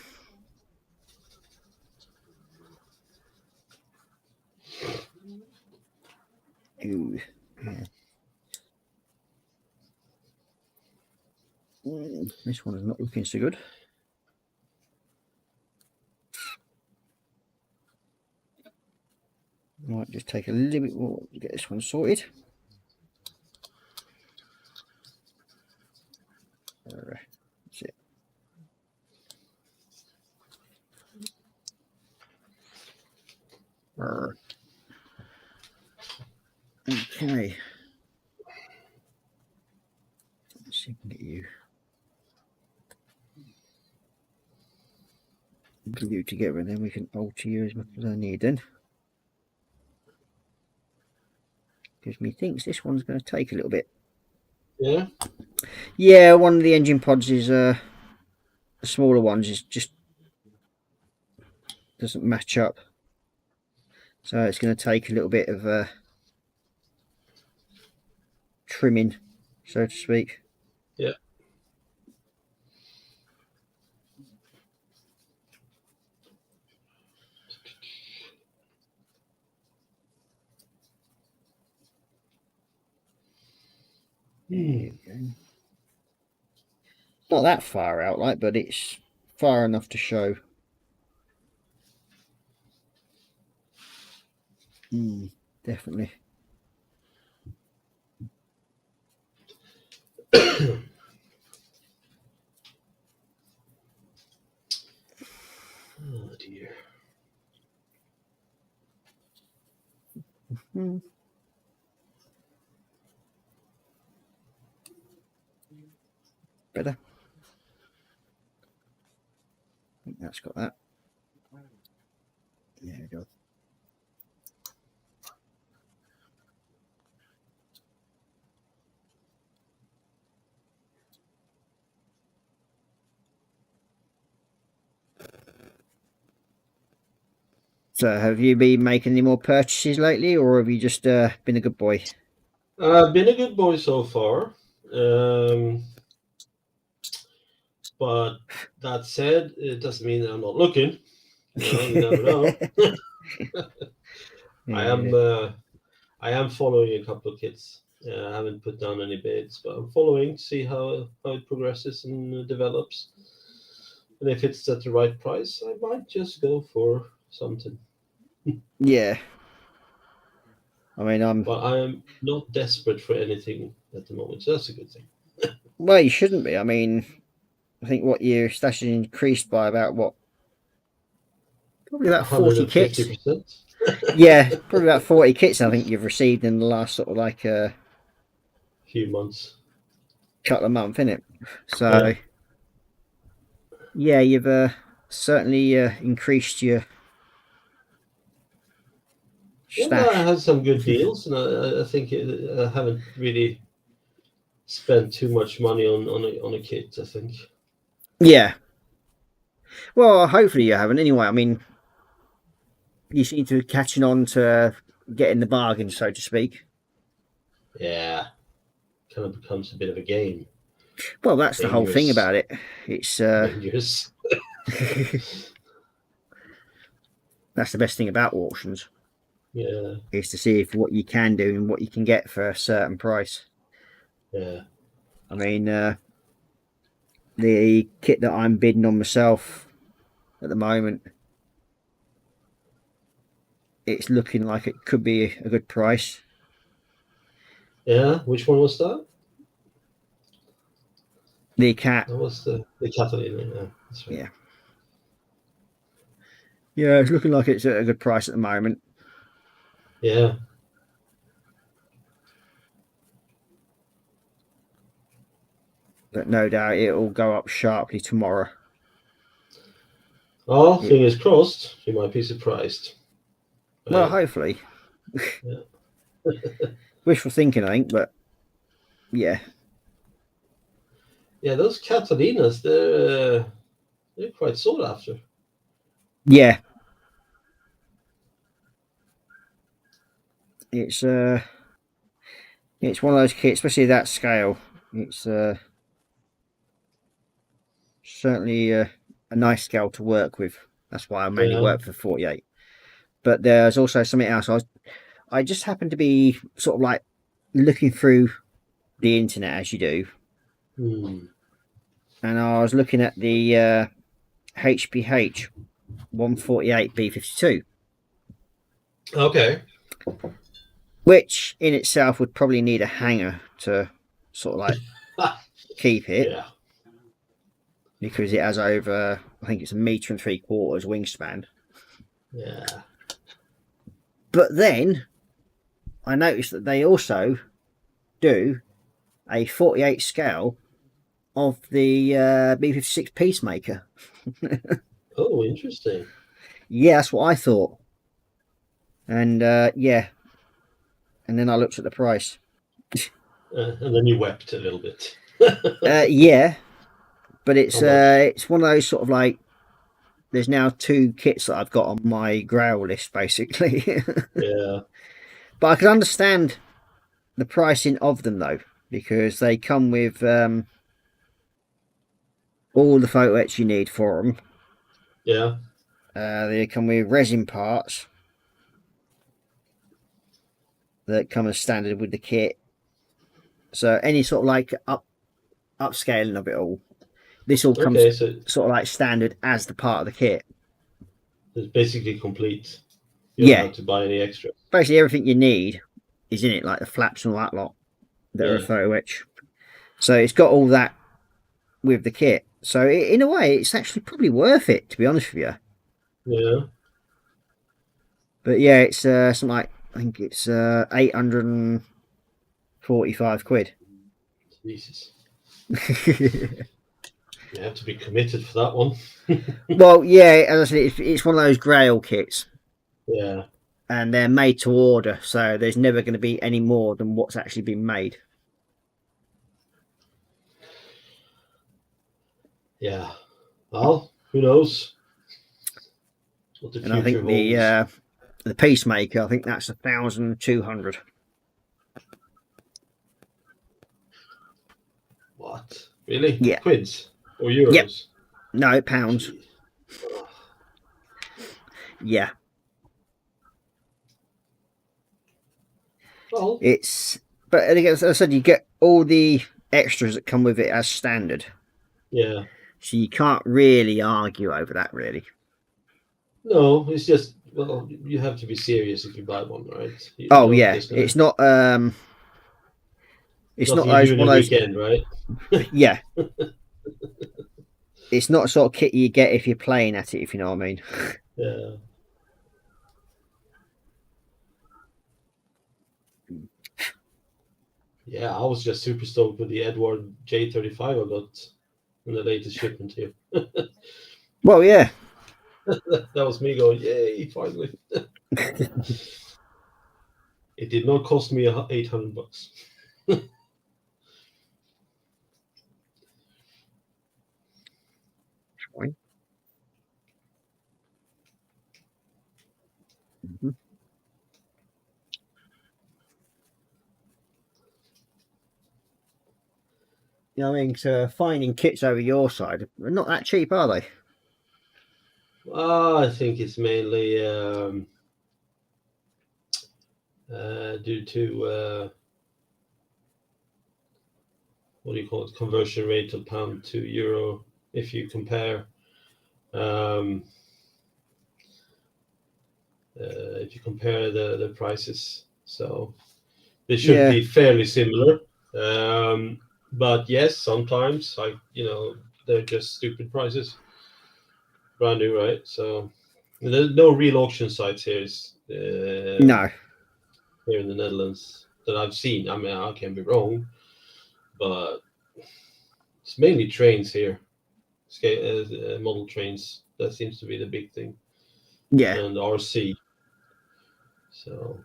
Ooh. Yeah. This one is not looking so good. Might just take a little bit more to get this one sorted. That's it. Okay. Let's see if we can get you glued together, and then we can alter you as much as I need then. Because me thinks this one's going to take a little bit. Yeah? Yeah, one of the engine pods is the smaller ones is just doesn't match up. So it's going to take a little bit of trimming, so to speak. Yeah. There you go. Not that far out, like, but it's far enough to show. Definitely. Oh dear. Better. I think that's got that. There we go. So, have you been making any more purchases lately, or have you just been a good boy? I've been a good boy so far. But that said, it doesn't mean that I'm not looking. You never know. I am following a couple of kits. I haven't put down any bids, but I'm following, see how it progresses and develops. And if it's at the right price, I might just go for something. Yeah. I mean, But I'm not desperate for anything at the moment, so that's a good thing. well, you shouldn't be. I mean, I think what your stash has increased by about what? Probably about 40 kits. 150%. Yeah, probably about 40 kits I think you've received in the last sort of like Few months. couple of months, innit? So, yeah, you've certainly increased your Yeah, stash. I had some good deals, and I think I haven't really spent too much money on a kit, I think. Yeah. Well, hopefully you haven't. Anyway, I mean, you seem to be catching on to getting the bargain, so to speak. Yeah, kind of becomes a bit of a game. Well, that's the whole thing Dangerous. about it. It's Dangerous. that's the best thing about auctions, Yeah, is to see if what you can do and what you can get for a certain price. yeah. I mean, the kit that I'm bidding on myself at the moment, it's looking like it could be a good price. Yeah, which one was that? The cat, That was the Catalina. Yeah, that's right. Yeah. yeah, it's looking like it's at a good price at the moment. Yeah. But no doubt it'll go up sharply tomorrow. Oh, fingers crossed. You might be surprised. Well, hopefully. Yeah. Wishful thinking, I think, but yeah. Yeah, those Catalinas, they're quite sought after. Yeah. It's one of those kits, especially that scale. It's certainly a nice scale to work with. That's why I mainly Yeah. work for 48. But there's also something else. I just happened to be sort of like looking through the internet as you do, and I was looking at the HPH 148 B52, Okay. which in itself would probably need a hanger to sort of like keep it, Yeah. because it has over, I think it's 1.75 meters wingspan. Yeah. But then I noticed that they also do a 48 scale of the B56 Peacemaker. Oh, interesting. Yeah, that's what I thought. And yeah, and then I looked at the price. And then you wept a little bit. Yeah, but it's How much? it's one of those sort of like, there's now 2 kits that I've got on my Grail list basically. Yeah. But I can understand the pricing of them though, because they come with all the photo etch you need for them. Yeah. They come with resin parts that come as standard with the kit. So any sort of like upscaling of it all, This all comes Okay, so sort of like standard as the part of the kit. it's basically complete. You don't Yeah. have to buy any extra. Basically, everything you need is in it, like the flaps and all that lot that are a Yeah. photo etch. So it's got all that with the kit. So in a way, it's actually probably worth it, to be honest with you. Yeah. But yeah, it's something like, I think it's 845 quid. Jesus. You have to be committed for that one. Well, yeah, as I said, it's one of those Grail kits, Yeah. and they're made to order, so there's never going to be any more than what's actually been made. Yeah. Well, who knows what the And I future think holds. the Peacemaker, I think that's 1,200. What? Really? Yeah. Quids or euros? Yep. No, pounds. Jeez. Yeah, Well, it's. But again, as I said, you get all the extras that come with it as standard, yeah. so you can't really argue over that, really. No, it's just, well, you have to be serious if you buy one, right? You Oh don't yeah, just, it's not. It's not nothing you those do in one a of those. weekend, right? Yeah. It's not a sort of kit you get if you're playing at it, if you know what I mean. Yeah. Yeah, I was just super stoked with the Edward J35 I got in the latest shipment here. Well, yeah. That was me going, yay, finally. It did not cost me $800. Mhm. You know what I mean? So finding kits over your side, they're not that cheap, are they? I think it's mainly due to what do you call it? Conversion rate of pound to euro. If you compare, the prices, so they should Yeah. be fairly similar. But yes, sometimes they're just stupid prices. Brand new, right? So there's no real auction sites here. No. Here in the Netherlands that I've seen. I mean, I can be wrong, but it's mainly trains here, model trains. That seems to be the big thing, Yeah. and RC. So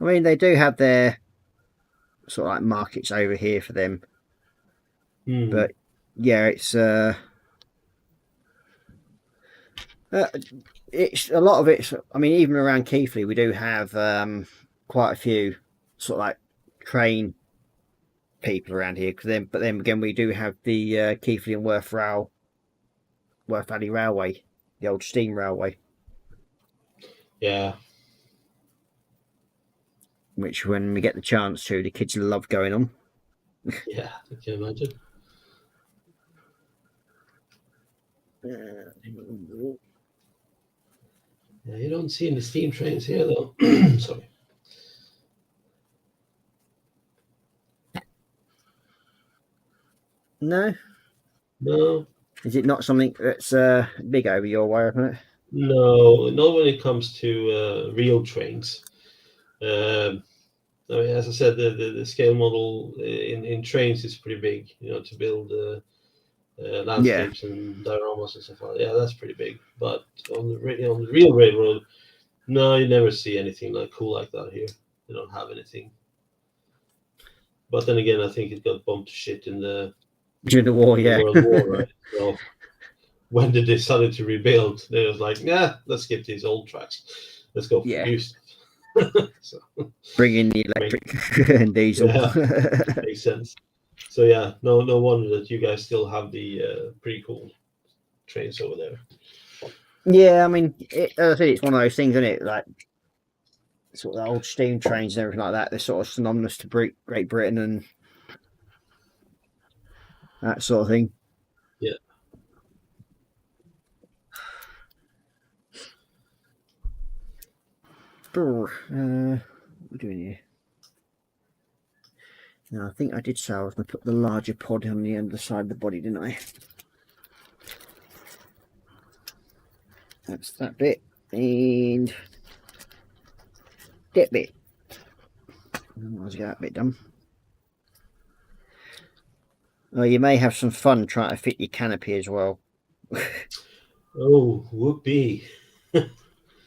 I mean, they do have their sort of like markets over here for them, but yeah, it's a lot of it's. I mean, even around Keighley, we do have quite a few sort of like train people around here. But then again, we do have the Keighley and Worth Valley Railway, the old steam railway. yeah, Which, when we get the chance to, the kids love going on. yeah, I can imagine. Yeah, you don't see any steam trains here, though. Sorry. No, No, is it not something that's big over your way, isn't it? no, not when it comes to real trains. I mean, as I said, the scale model in trains is pretty big. To build landscapes and dioramas and stuff like that. Yeah, that's pretty big. But on the real railroad, no, you never see anything cool like that here. They don't have anything. But then again, I think it got bumped to shit in the During the war, yeah. World War, right? So when they decided to rebuild, they was like, nah, let's skip these old tracks. Let's go for new stuff. So Bring in the electric and diesel. Yeah. Makes sense. So yeah, no wonder that you guys still have the pretty cool trains over there. Yeah, I mean, as I said, it's one of those things, isn't it? Like sort of the old steam trains and everything like that. They're sort of synonymous to Great Britain and that sort of thing. Yeah. What are we doing here? No, I think I did say I was going to put the larger pod on the other side of the body, didn't I? That's that bit. And that bit. Let's get that bit done. Oh, you may have some fun trying to fit your canopy as well. Oh, whoopee.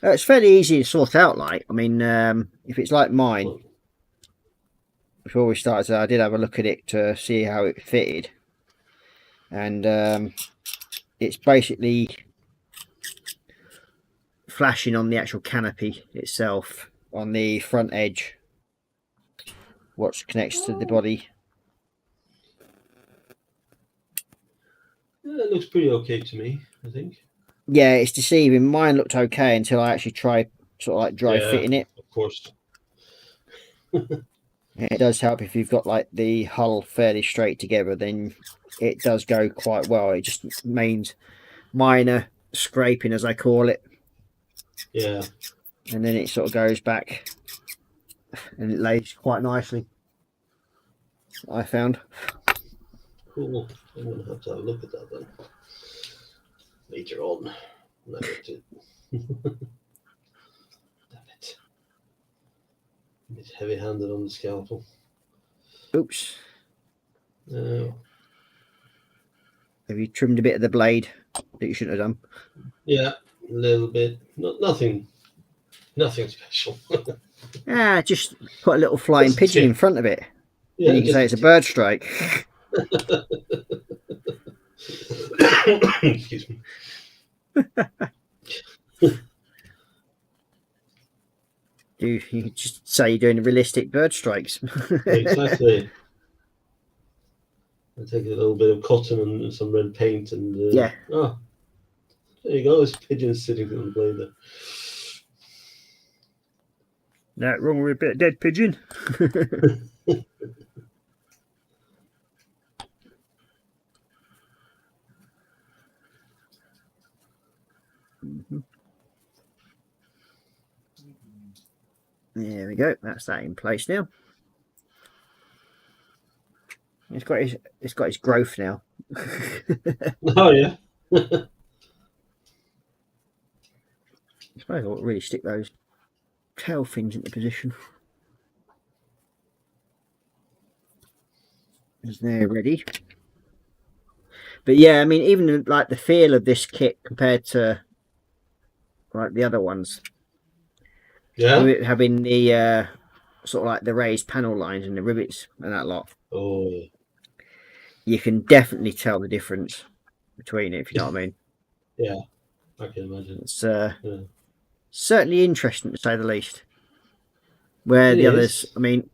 It's fairly easy to sort out, like. I mean, if it's like mine, before we started, I did have a look at it to see how it fitted. And it's basically flashing on the actual canopy itself, on the front edge, what connects to the body. Yeah, it looks pretty okay to me, I think. Yeah, it's deceiving. Mine looked okay until I actually tried sort of like dry fitting it. Of course. It does help if you've got like the hull fairly straight together, then it does go quite well. It just means minor scraping, as I call it. Yeah. And then it sort of goes back and it lays quite nicely, I found. Cool. I'm going to have a look at that then. Later on. Damn it. A bit heavy-handed on the scalpel. Oops. Have you trimmed a bit of the blade that you shouldn't have done? Yeah, a little bit. Nothing special. Just put a little flying pigeon in front of it. Yeah, and you can say it's a bird strike. Excuse me. You just say you're doing realistic bird strikes. Exactly. I take a little bit of cotton and some red paint and yeah. Oh, there you go. There's pigeons sitting on the blade there. No, wrong with a bit of dead pigeon. There we go. That's that in place now. It's got his growth now. Oh yeah. I suppose I'll really stick those tail fins into position. As they're ready. But yeah, I mean, even like the feel of this kit compared to like the other ones. Yeah. Having the sort of like the raised panel lines and the rivets and that lot. Oh yeah. You can definitely tell the difference between it, if you know what I mean. Yeah, I can imagine. It's certainly interesting to say the least. Where the others, I mean,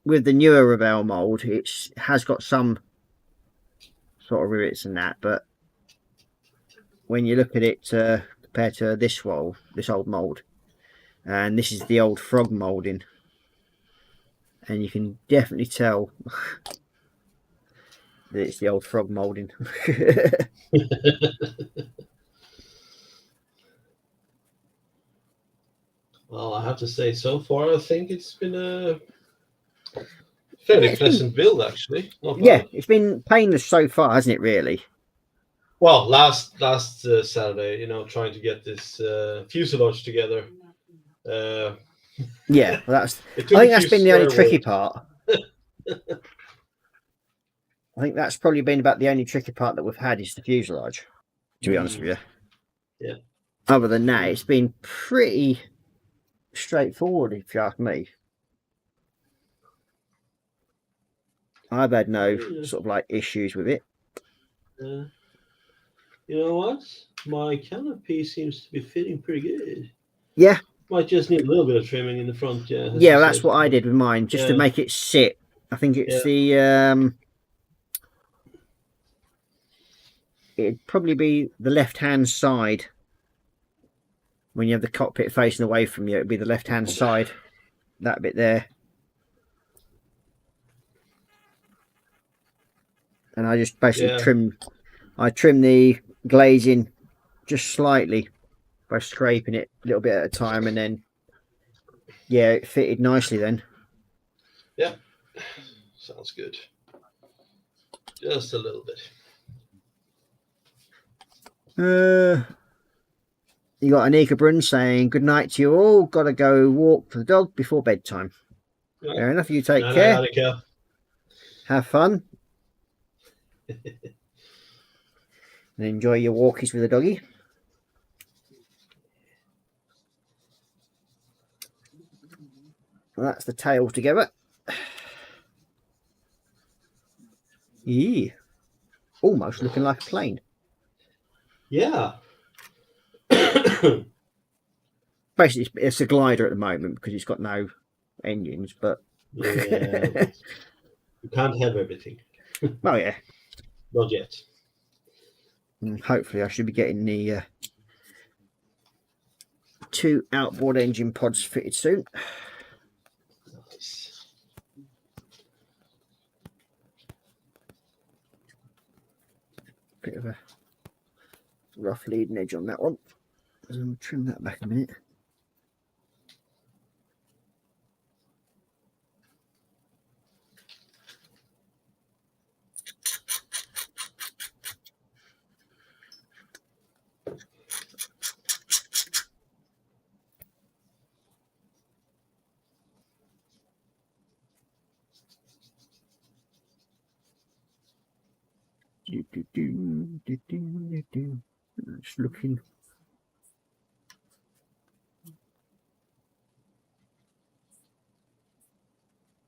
with the newer Revell mould, it has got some sort of rivets and that, but when you look at it compared to this old mould, and this is the old frog moulding, and you can definitely tell that it's the old frog moulding. Well, I have to say, so far, I think it's been a fairly pleasant build, actually. Yeah, it's been painless so far, hasn't it, really? Well, last Saturday, trying to get this fuselage together. Yeah, well, I think that's been the only tricky part. I think that's probably been about the only tricky part that we've had is the fuselage, to be honest with you. Yeah. Other than that, it's been pretty straightforward, if you ask me. I've had no sort of like issues with it. You know what? My canopy seems to be fitting pretty good. Yeah. Might just need a little bit of trimming in the front, yeah. Yeah, that's what I did with mine, just to make it sit. I think it's the it'd probably be the left-hand side. When you have the cockpit facing away from you, it'd be the left-hand side. That bit there. And I just basically trim the glazing just slightly by scraping it a little bit at a time, and then Yeah, it fitted nicely then. Yeah, sounds good. Just a little bit. You got Anika Brun saying good night to you all. Got to go walk for the dog before bedtime. Yeah. Fair enough. You take No, care. No, Annika. Have fun. And enjoy your walkies with the doggy. Well, that's the tail together. Yee. Almost looking like a plane. Yeah. Basically, it's a glider at the moment because it's got no engines, but Yeah, but you can't have everything. oh yeah. Not yet. And hopefully I should be getting the 2 outboard engine pods fitted soon. Nice. Bit of a rough leading edge on that one. So I'll trim that back a minute. Just looking.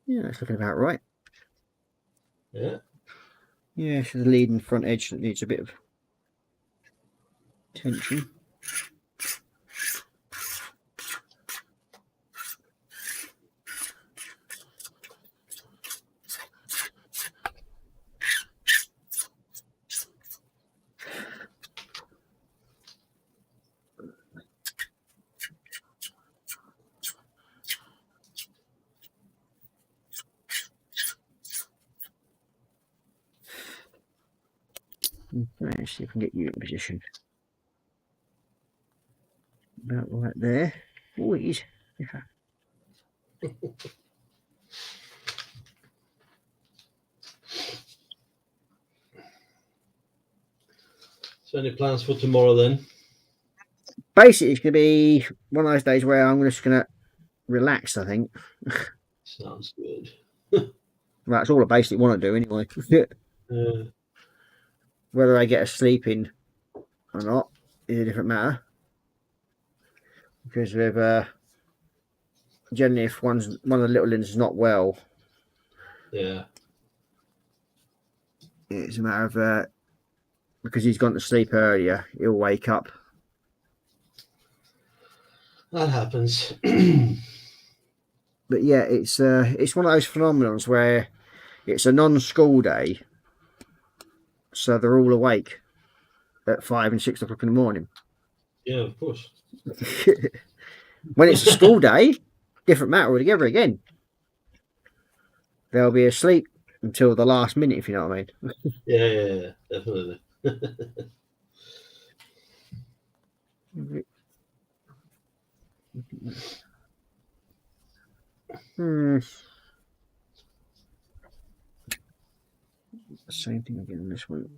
Yeah, that's looking about right. Yeah. Yeah, it's the leading front edge that needs a bit of tension. Let's see if I can get you in position. About right there. Always. Yeah. So any plans for tomorrow then? Basically, it's going to be one of those days where I'm just going to relax, I think. Sounds good. Well, that's all I basically want to do anyway. Whether I get a sleep in or not is a different matter. Because with generally if one of the little ones is not well, Yeah. it's a matter of because he's gone to sleep earlier, he'll wake up. That happens. But yeah, it's one of those phenomenons where it's a non-school day, so they're all awake at 5 and 6 o'clock in the morning. Yeah, of course. When it's a school day, different matter altogether again. They'll be asleep until the last minute, if you know what I mean. Yeah, definitely. Same thing again on this one.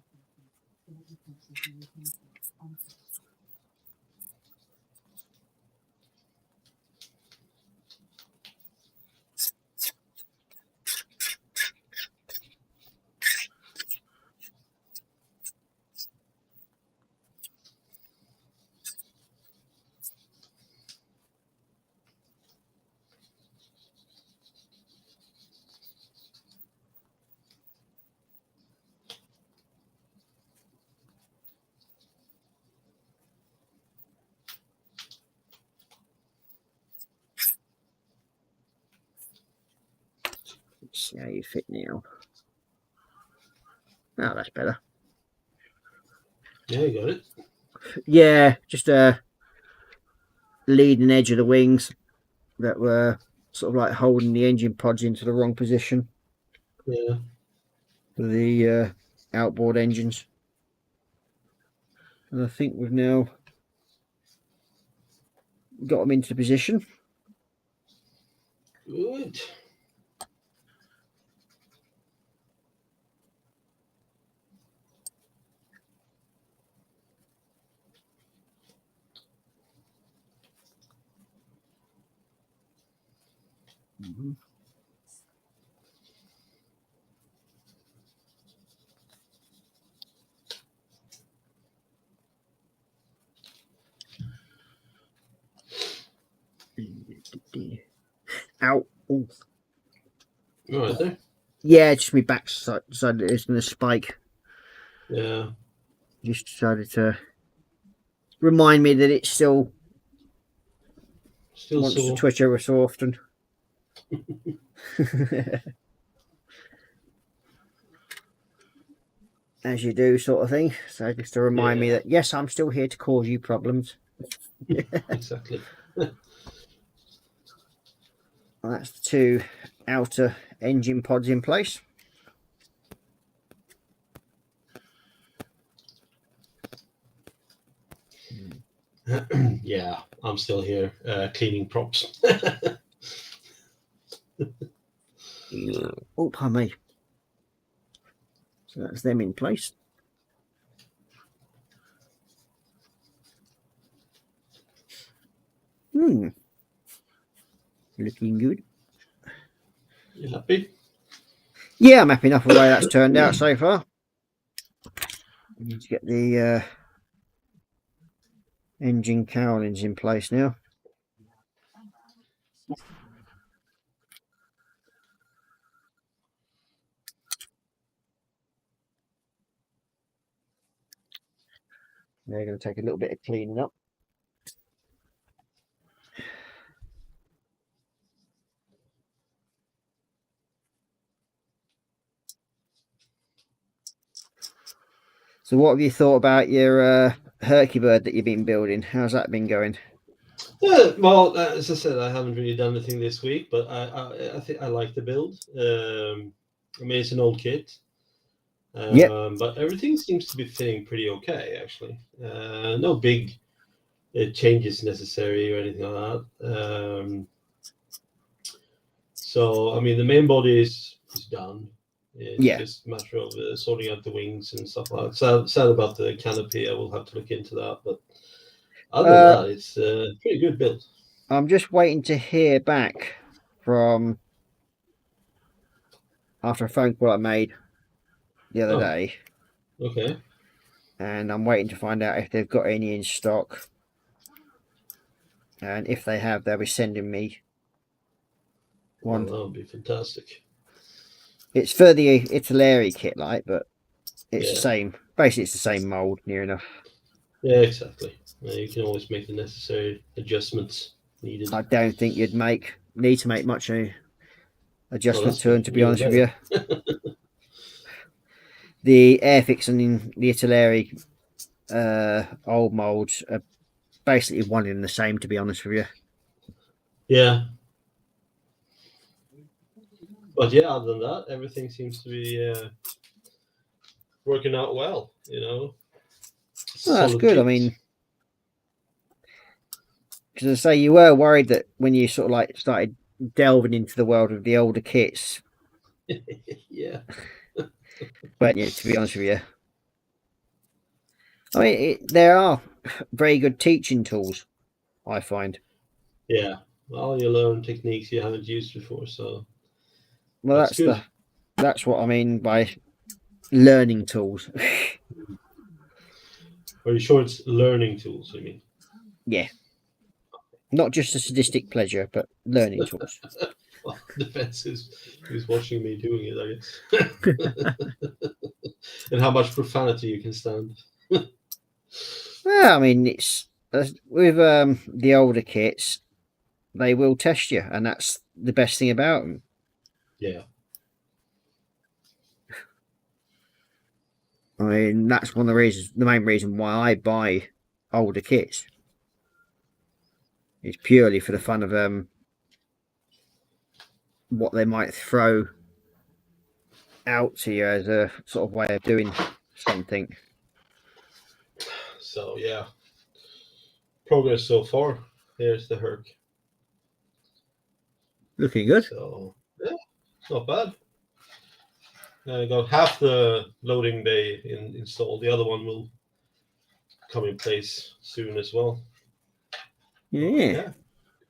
Let's see how you fit now. Oh, that's better. Yeah, you got it. Yeah, just a leading edge of the wings that were sort of like holding the engine pods into the wrong position Yeah. for the outboard engines. And I think we've now got them into position. Good. Ow. Ooh. All right there. Yeah, just my back decided it's going to spike. Yeah. Just decided to remind me that it still Still wants to sore. twitch ever so often. As you do, sort of thing. So just to remind me Yeah. that, yes, I'm still here to cause you problems. Exactly. That's the two outer engine pods in place. Yeah, I'm still here cleaning props. Oh, pardon me. So that's them in place. Looking good. You happy? Yeah, I'm happy enough with the way that's turned out so far. I need to get the engine cowlings in place now. They're going to take a little bit of cleaning up. So what have you thought about your Herky Bird that you've been building? How's that been going? Well, as I said, I haven't really done anything this week, but I think I like the build. I mean, it's an old kit, Yep. but everything seems to be fitting pretty okay, actually. No big changes necessary or anything like that. So, I mean, the main body is done. It's Yeah. just a matter of sorting out the wings and stuff like that. Sad about the canopy. I will have to look into that, but other than that, it's a pretty good build. I'm just waiting to hear back from after a phone call I made the other day, Okay. and I'm waiting to find out if they've got any in stock. And if they have, they'll be sending me one. Well, that would be fantastic. It's for the Italeri kit, like, but it's the Yeah. same. Basically, it's the same mold, near enough. Yeah, exactly. You can always make the necessary adjustments needed. I don't think you'd need to make much adjustment that's to them, good. to be Even honest with you. The Airfix and the Italeri old molds are basically one and the same, to be honest with you. Yeah. But yeah, other than that, everything seems to be working out well, you know. Well, that's Solid good. I kit. mean, because I say you were worried that when you sort of like started delving into the world of the older kits, Yeah. but yeah, to be honest with you, I mean, there are very good teaching tools, I find. Yeah. Well, you learn techniques you haven't used before, so Well, that's good. that's what I mean by learning tools. Are you sure it's learning tools, I mean? Yeah, not just a sadistic pleasure, but learning tools. Well, depends who's watching me doing it, I guess. And how much profanity you can stand. Well, I mean, it's with the older kits, they will test you, and that's the best thing about them. Yeah. I mean, that's one of the main reason why I buy older kits. It's purely for the fun of what they might throw out to you as a sort of way of doing something. So yeah. Progress so far. Here's the Herc. Looking good. So yeah, it's not bad. I got half the loading bay installed. The other one will come in place soon as well. Yeah. Yeah, it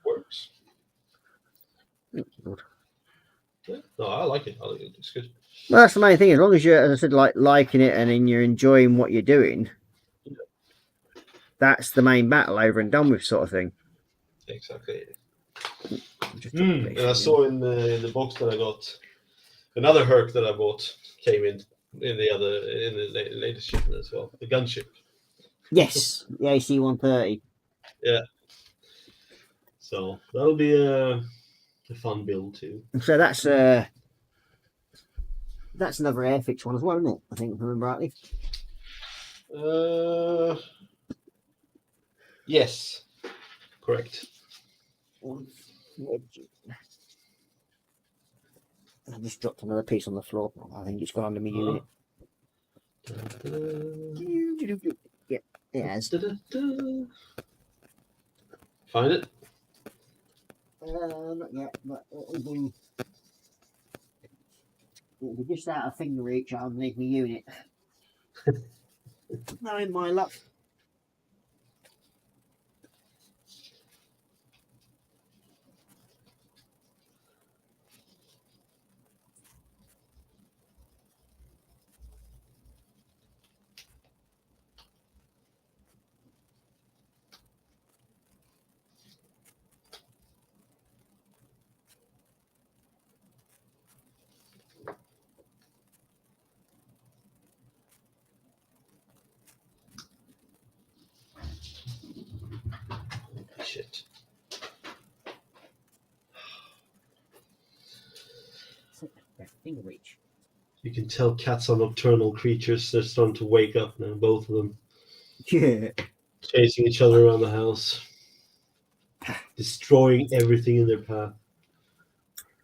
works. Good. Yeah. No, I like it. It's good. Well, that's the main thing. As long as you're, as I said, like liking it and then you're enjoying what you're doing, that's the main battle over and done with, sort of thing. Exactly. Just And I saw in the box that I got another Herc that I bought came in the latest shipment as well. The gunship. Yes, the AC-130. Yeah. So that'll be a fun build too. So that's another Airfix one as well, isn't it? I think, if I remember rightly. Yes, correct. I just dropped another piece on the floor. I think it's gone under my unit. Yeah, it has. Find it? Not yet, but it'll be just out of finger reach underneath my unit. Knowing my luck. Shit. Finger reach. You can tell cats are nocturnal creatures. They're starting to wake up now, both of them. Yeah. Chasing each other around the house. Destroying everything in their path.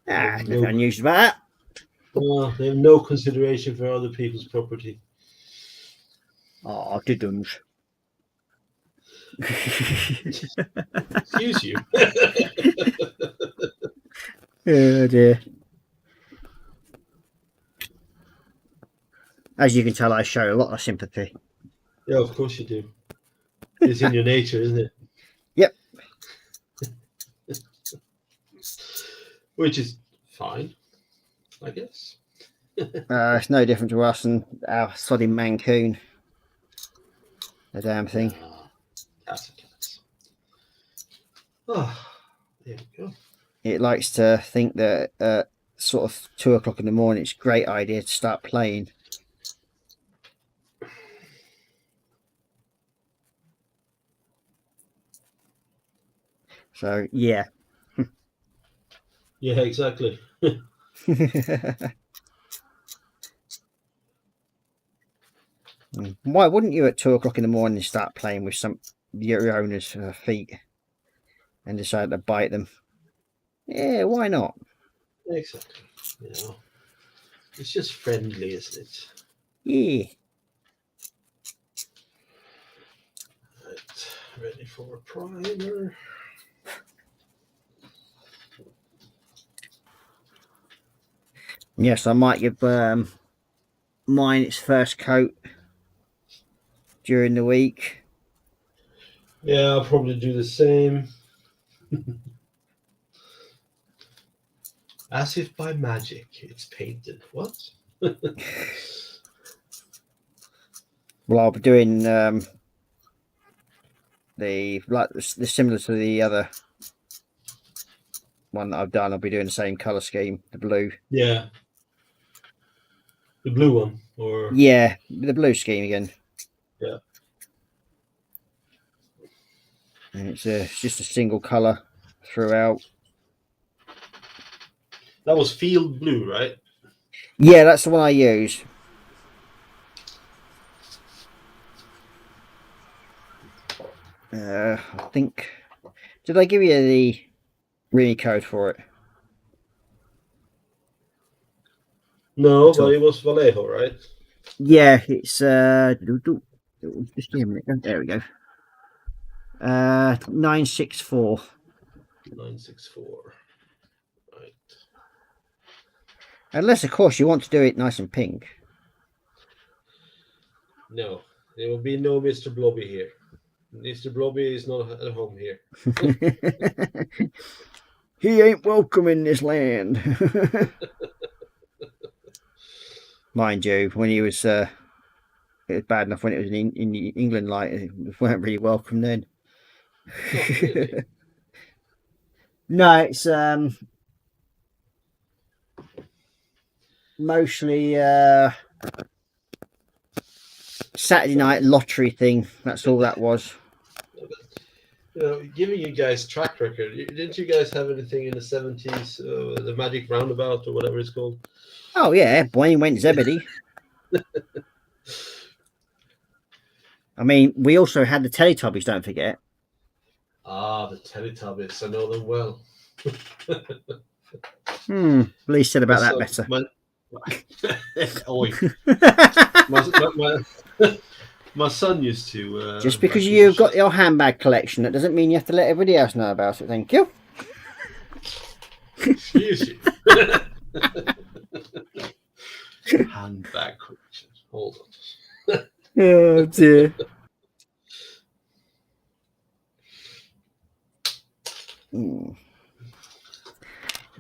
Nothing unusual about that. Well, they have no consideration for other people's property. Oh, didn't. Excuse you. Oh dear. As you can tell, I show a lot of sympathy. Yeah, of course you do. It's in your nature, isn't it? Yep. Which is fine, I guess. It's no different to us and our sodding Mancoon. The damn thing. Cats are cats. Oh, there we go. It likes to think that sort of 2 o'clock in the morning, it's a great idea to start playing. So, yeah. Yeah, exactly. Why wouldn't you at 2 o'clock in the morning start playing with some your owner's feet and decide to bite them? Yeah, why not? Exactly. You know, it's just friendly, isn't it? Yeah. Right, ready for a primer. Yes, I might give mine its first coat during the week. Yeah, I'll probably do the same. As if by magic, it's painted. What? Well, I'll be doing the similar to the other one that I've done. I'll be doing the same color scheme, the blue. Yeah. The blue one, or Yeah, the blue scheme again. Yeah. And it's just a single color throughout. that was field blue, right? Yeah, that's the one I use. I think. Did I give you the Rini code for it? No, but it was Vallejo, right? Yeah, it's just a minute. There we go. 964. 964. Right. Unless, of course, you want to do it nice and pink. No, there will be no Mr. Blobby here. Mr. Blobby is not at home here. He ain't welcome in this land. Mind you, when he was, it was bad enough when it was in England. Like, it weren't really welcome then. Not really. No, it's mostly Saturday night lottery thing. That's all that was. You know, giving you guys track record, didn't you guys have anything in the 70s? The Magic Roundabout or whatever it's called? Oh yeah, Wayne went Zebedee. I mean, we also had the Teletubbies. Don't forget. Ah, the Teletubbies. I know them well. Lee said about that better. Oi. My son used to. Just because you've got your handbag collection, that doesn't mean you have to let everybody else know about it. Thank you. Excuse you. Handbag collection. Hold on. Oh dear. We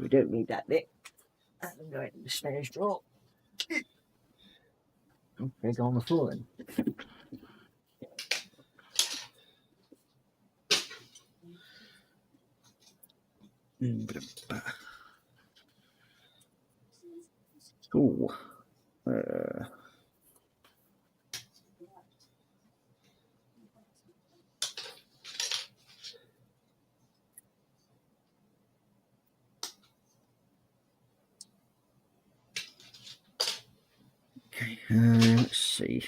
don't need that bit. I'm going to the stairs drawer. Okay, go on the floor then. Ooh. Okay, let's see.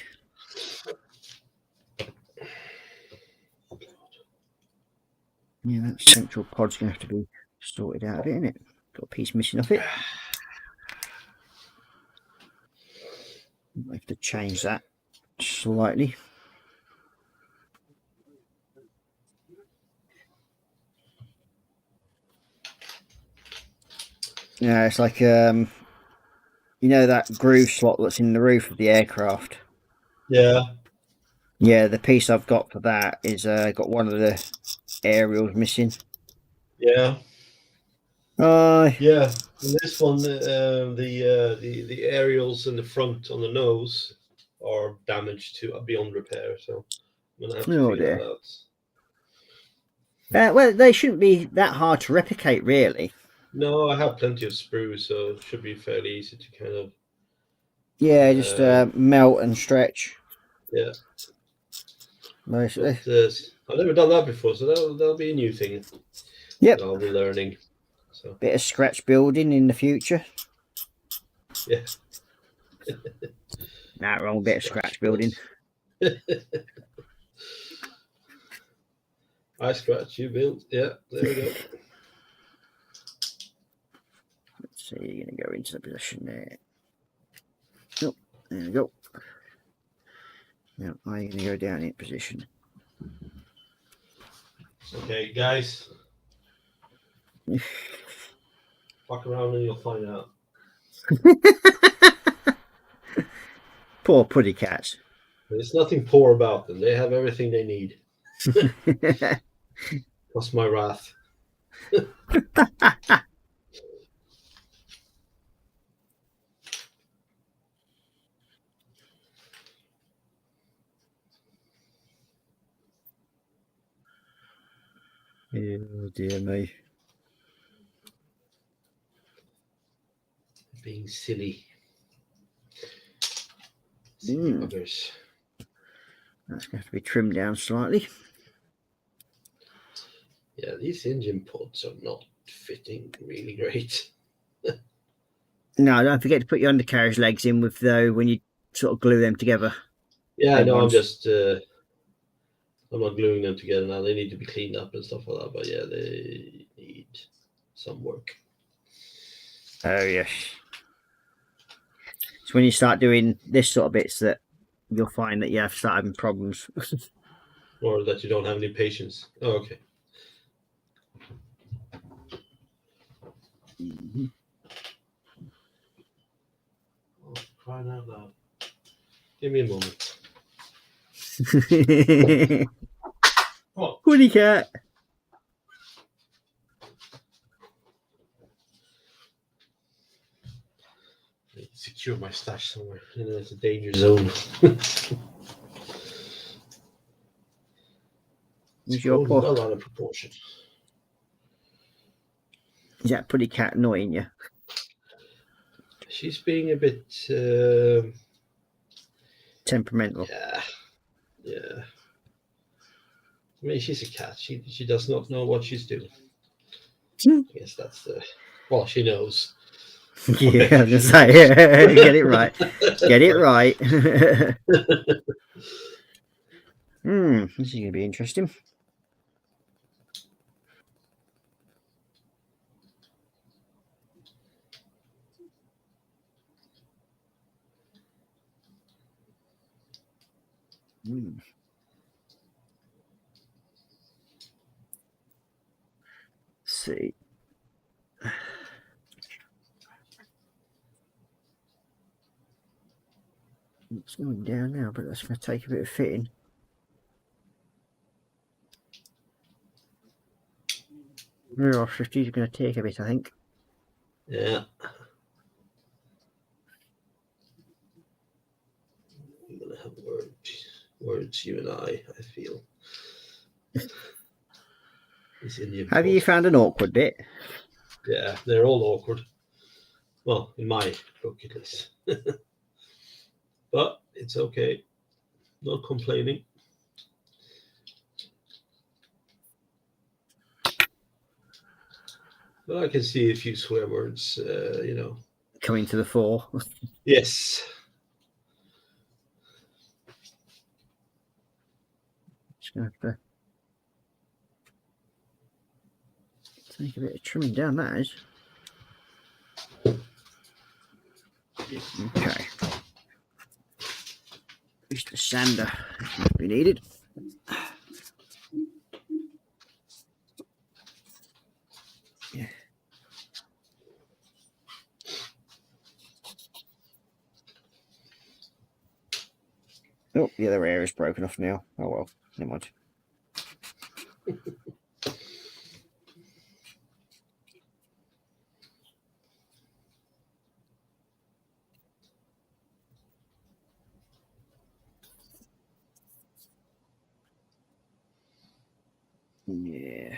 Yeah, that central pod's going to have to be sorted out of it, isn't it? Got a piece missing off it. I have to change that slightly. Yeah, it's like you know that groove slot that's in the roof of the aircraft. Yeah. Yeah, the piece I've got for that is got one of the aerials missing. Yeah. Yeah. And this one, the aerials in the front on the nose are damaged to beyond repair. So I'm gonna have to figure that out. Well, they shouldn't be that hard to replicate, really. No, I have plenty of sprues, so it should be fairly easy to kind of. Yeah, just melt and stretch. Yeah. Mostly. But, I've never done that before, so that'll be a new thing. Yep. I'll be learning. So. Bit of scratch building in the future. Yeah. Nah, wrong bit of scratch building. I scratch, you build. Yeah, there we go. Let's see, you're going to go into the position there. Oh, there we go. Now, I'm going to go down in position. Okay, guys. Fuck around and you'll find out. Poor puddy cats. There's nothing poor about them. They have everything they need. That's my wrath. Oh dear me. Being silly. That's going to have to be trimmed down slightly. Yeah, these engine pods are not fitting really great. No, don't forget to put your undercarriage legs in with though when you sort of glue them together. Yeah, I know. I'm just I'm not gluing them together now. They need to be cleaned up and stuff like that. But yeah, they need some work. Oh yes. It's when you start doing this sort of bits that you'll find that you have to start having problems. Or that you don't have any patience. Oh, okay. Oh, crying out loud. Give me a moment. Come on. Woody cat. I need to secure my stash somewhere. You know, it's a danger zone. Who's your grown paw? well out of proportion. Is that pretty cat annoying you? She's being a bit. Temperamental. Yeah. I mean, she's a cat. She does not know what she's doing. I guess that's the. Well, she knows. Yeah, I was gonna say, get it right. Get it right. This is gonna be interesting. Let's see. It's going down now, but that's going to take a bit of fitting. Mirror 50 is going to take a bit, I think. Yeah. I'm gonna have words, you and I feel. This Indian Have you folk. found an awkward bit? Yeah, they're all awkward. Well, in my book at least. But it's okay. Not complaining. But I can see a few swear words, you know. Coming to the fore. Yes. Just going to have to take a bit of trimming down, that is. Okay. Just the sander we needed. Yeah. Oh, the other air is broken off now. Oh well, never mind. Yeah.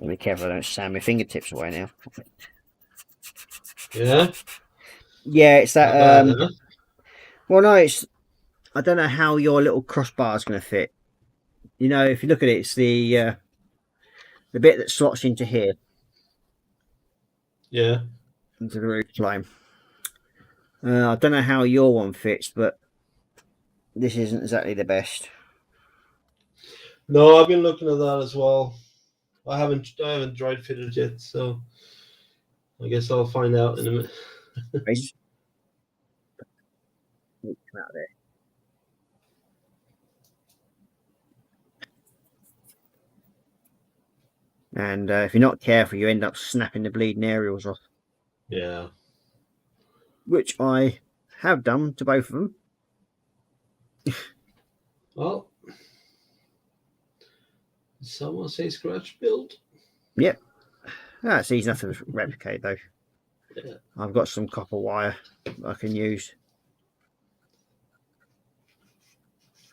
I'll be careful I don't sand my fingertips away now. Yeah. Yeah, it's Not that. bad, huh? Well, no, it's. I don't know how your little crossbar is going to fit. You know, if you look at it, it's the bit that slots into here, Yeah. into the roof line. I don't know how your one fits, but this isn't exactly the best. No, I've been looking at that as well. I haven't dry fitted yet, so I guess I'll find out in a minute. Right? Come out there. And if you're not careful, you end up snapping the bleeding aerials off, Yeah. which I have done to both of them. Well, did someone say scratch build? Yep. It's easy enough to replicate, though. Yeah. I've got some copper wire I can use.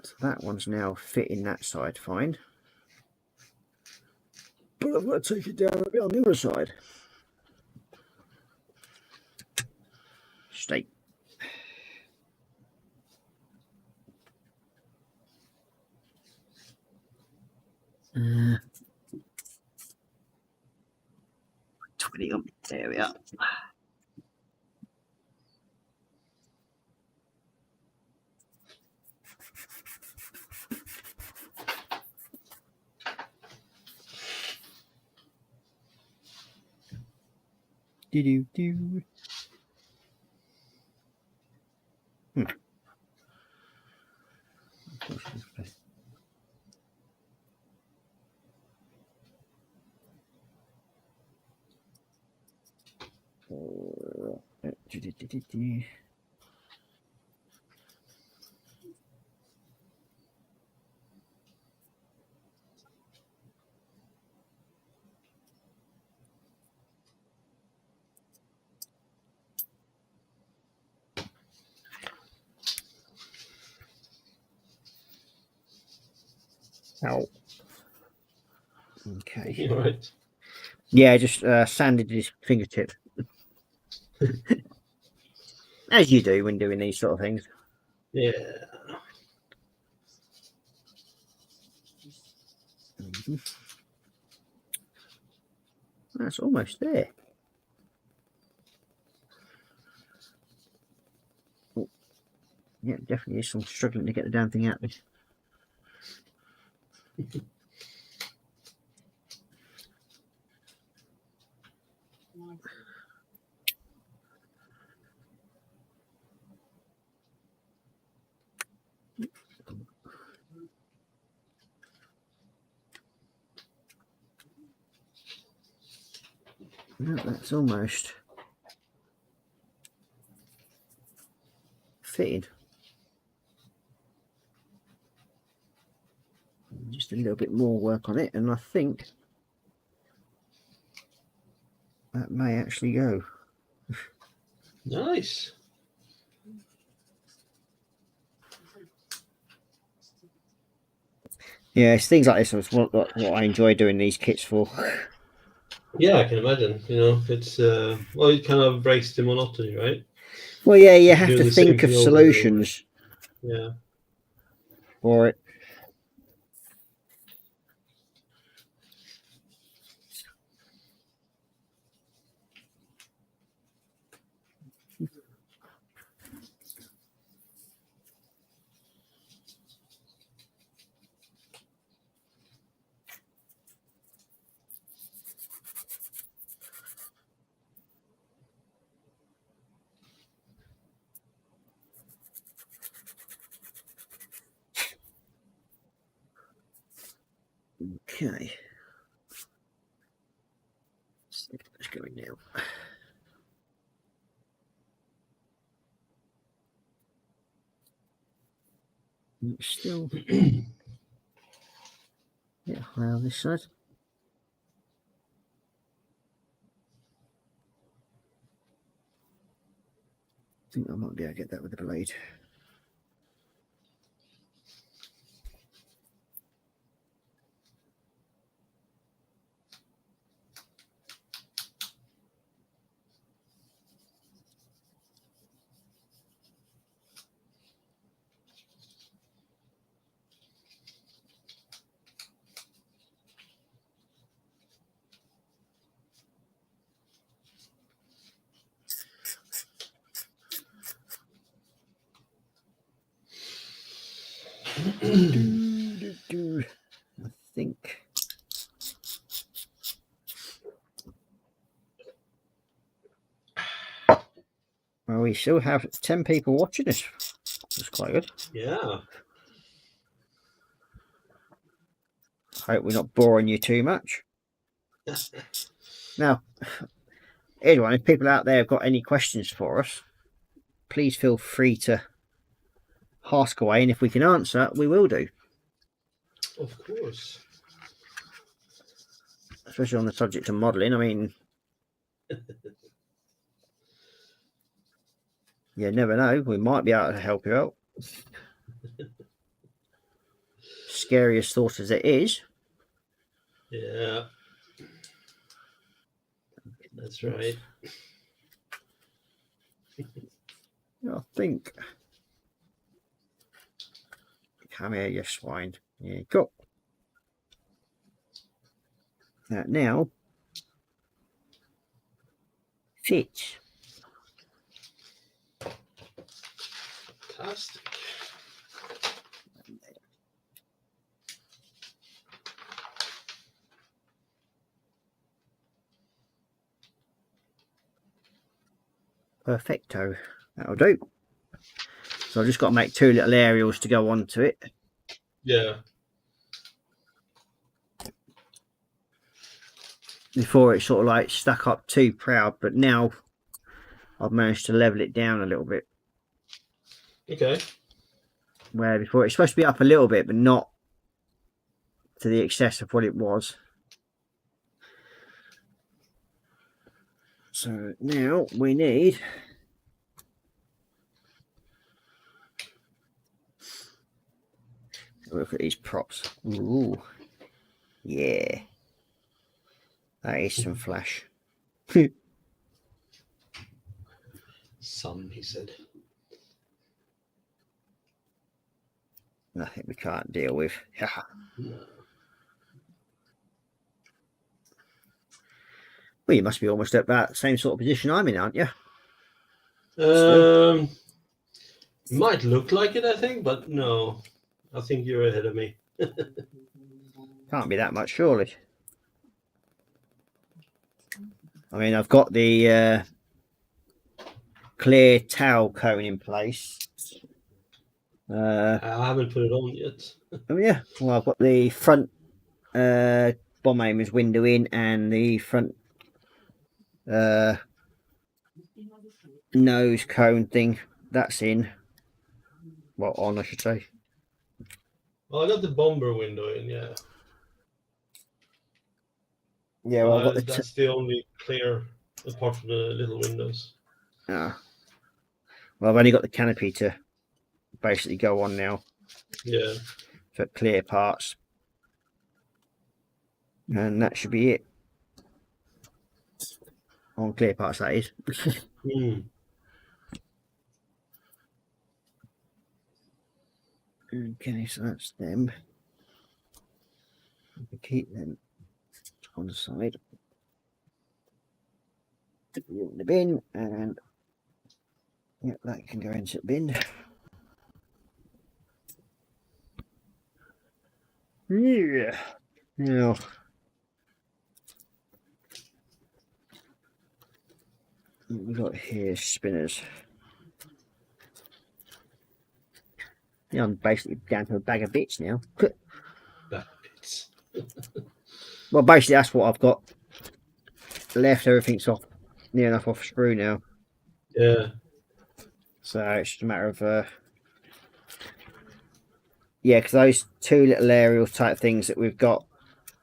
So that one's now fitting that side fine. But I've got to take it down a bit on the other side. Straight. Uh, 20 on. There we are. Do. Ow. Okay. You all right? Yeah, just sanded his fingertip. As you do when doing these sort of things. Yeah. That's almost there. Oh, yeah, definitely is some struggling to get the damn thing out of this. No, that's almost fitted. Just a little bit more work on it, and I think that may actually go. Nice. Yeah, it's things like this. It's what I enjoy doing these kits for. Yeah, I can imagine. You know, it's well, it kind of breaks the monotony, right? Well, yeah, you have Doing to the same think of thing over and over. solutions Yeah. for it. Okay. Let's go in now. It's still yeah, high on this side. I think I might be able to get that with the blade. I think. Well, we still have 10 people watching us. That's quite good. Yeah. Hope we're not boring you too much. Now, anyone, if people out there have got any questions for us, please feel free to ask away, and if we can answer, we will do. Of course. Especially on the subject of modelling. I mean, you never know. We might be able to help you out. Scariest thought as it is. Yeah. That's right. I think. Come here, you swine. Yeah, go. Now, fit. Fantastic. Perfecto. That'll do. So I've just got to make 2 little aerials to go onto it. Yeah. Before it's sort of like stuck up too proud, but now I've managed to level it down a little bit. Okay. Where before it's supposed to be up a little bit, but not to the excess of what it was. So now we need look at these props. Ooh, yeah, that is some flash. Some, he said. Nothing we can't deal with. Well, you must be almost at about the same sort of position I'm in, aren't you? Might look like it, I think, but no. I think you're ahead of me. Can't be that much, surely. I mean, I've got the clear towel cone in place. I haven't put it on yet. Oh yeah, well, I've got the front bomb aimer's window in and the front nose cone thing, that's in. Well, on, I should say. Well, I got the bomber window in, yeah. Yeah, well, I've got the that's the only clear apart from the little windows. well, I've only got the canopy to basically go on now. Yeah. For clear parts. And that should be it. On clear parts, that is. Okay, so that's them. We keep them on the side. Put you in the bin, and yeah, that can go into the bin. Yeah. Now, what we got here, spinners. Yeah, I'm basically down to a bag of bits now. Bag of bits. Well, basically that's what I've got left. Everything's off, near enough off sprue now. Yeah. So it's just a matter of yeah, because those two little aerial type things that we've got,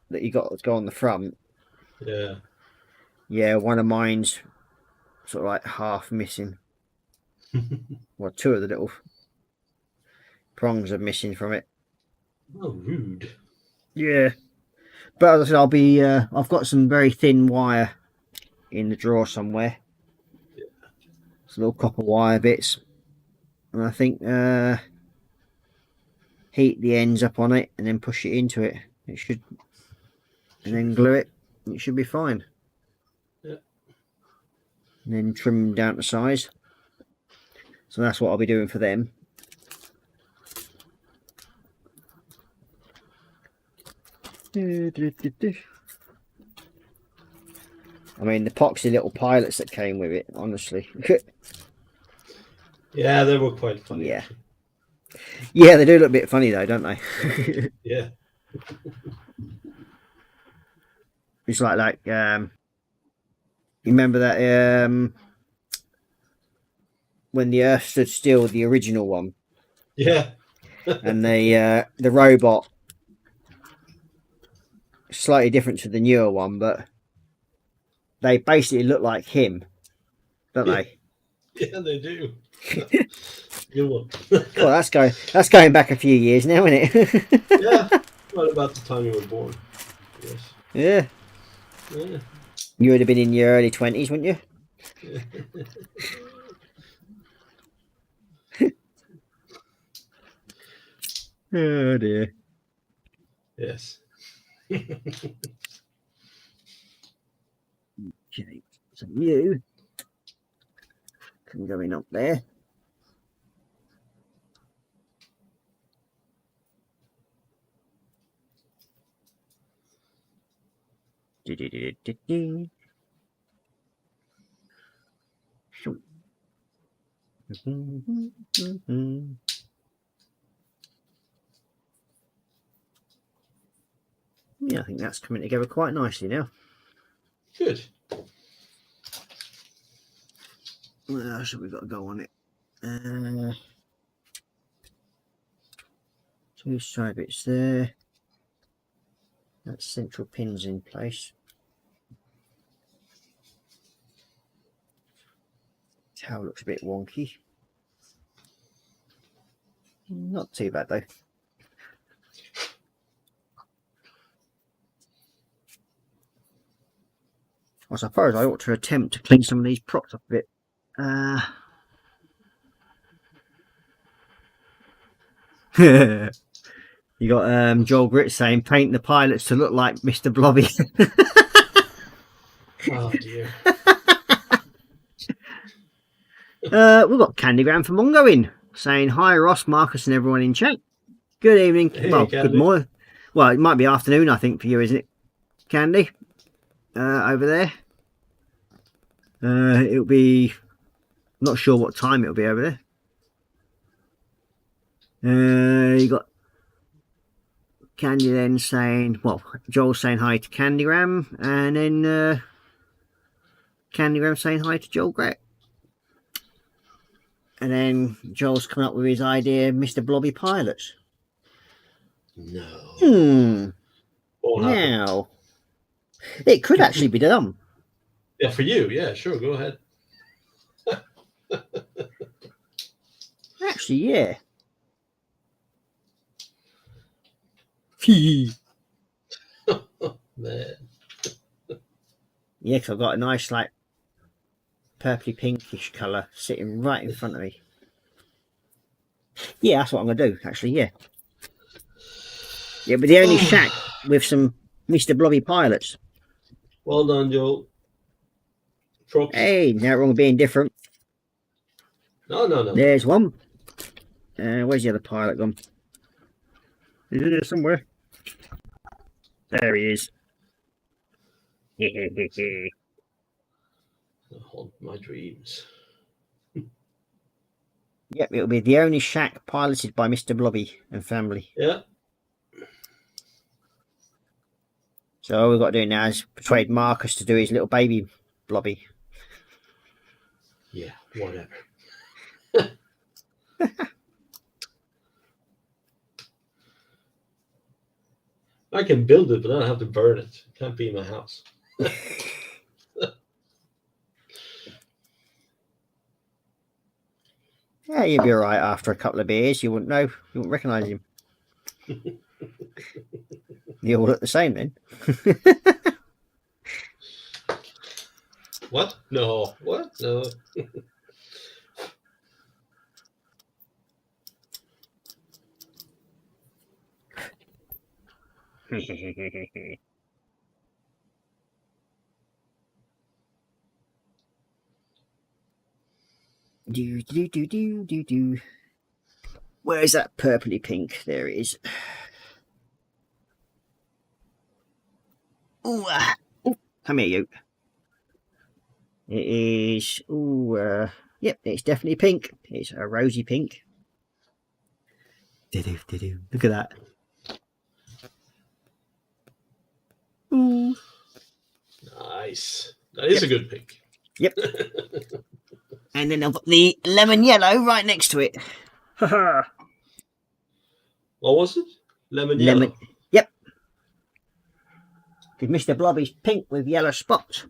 that you got to go on the front. Yeah. Yeah, one of mine's sort of like half missing. Well, two of the little prongs are missing from it. Oh, rude. Yeah, but as I said, I'll be. I've got some very thin wire in the drawer somewhere. Yeah. Some little copper wire bits, and I think heat the ends up on it and then push it into it. It should, and then glue it. It should be fine. Yeah. And then trim them down to size. So that's what I'll be doing for them. I mean, the poxy little pilots that came with it, honestly. Yeah, they were quite funny. Yeah. Yeah, they do look a bit funny though, don't they? Yeah. It's like you remember that when the Earth stood still, the original one. Yeah. And the robot, slightly different to the newer one, but they basically look like him, don't they? Yeah, they do. Good one. Well, that's going back a few years now, isn't it? Yeah. Well, about the time you were born. Yes. Yeah. Yeah. You would have been in your early 20s, wouldn't you? Oh dear. Yes. Okay, so you can go in up there. Yeah, I think that's coming together quite nicely now. Good. What else have we got to go on it? Two side bits there. That central pin's in place. Towel looks a bit wonky. Not too bad though. I suppose I ought to attempt to clean some of these props up a bit. You got Joel Grit saying paint the pilots to look like Mr. Blobby. Oh dear. We've got Candygram from Mongo in saying hi Ross, Marcus and everyone in chat. Good evening. Hey, well, Candy. good morning. Well, it might be afternoon I think for you, isn't it, Candy? Over there. It'll be not sure what time it'll be over there. You got Candy then saying, well, Joel saying hi to Candygram, and then Candygram saying hi to Joel Gret. And then Joel's come up with his idea, Mr. Blobby Pilots. No. Won't happen. Now, it could actually be done. Yeah, for you. Yeah, sure. Go ahead. Actually, yeah. Man. Yeah, because I've got a nice, like, purpley pinkish colour sitting right in front of me. Yeah, that's what I'm going to do, actually, yeah. Yeah, but the only shack with some Mr. Blobby Pilots. Well done, Joel. Props. Hey, now wrong with being different. No. There's one. Where's the other pilot gone? Is it there somewhere? There he is. Haunt my dreams. Yep, it'll be the only shack piloted by Mr. Blobby and family. Yeah. So all we've got to do now is persuade Marcus to do his little baby Blobby. Yeah, whatever. I can build it, but then I have to burn it. It can't be in my house. Yeah, you'll be alright after a couple of beers. You wouldn't know. You wouldn't recognise him. You all look the same then. What? No. What? No. Do. Where's that purpley pink? There it is. Ooh, come here, you. It is. Yep, it's definitely pink. It's a rosy pink. Look at that. Ooh. Nice. That is a good pick. Yep. And then I've got the lemon yellow right next to it. What was it? Lemon yellow. Yep. Because Mr. Blobby's pink with yellow spots.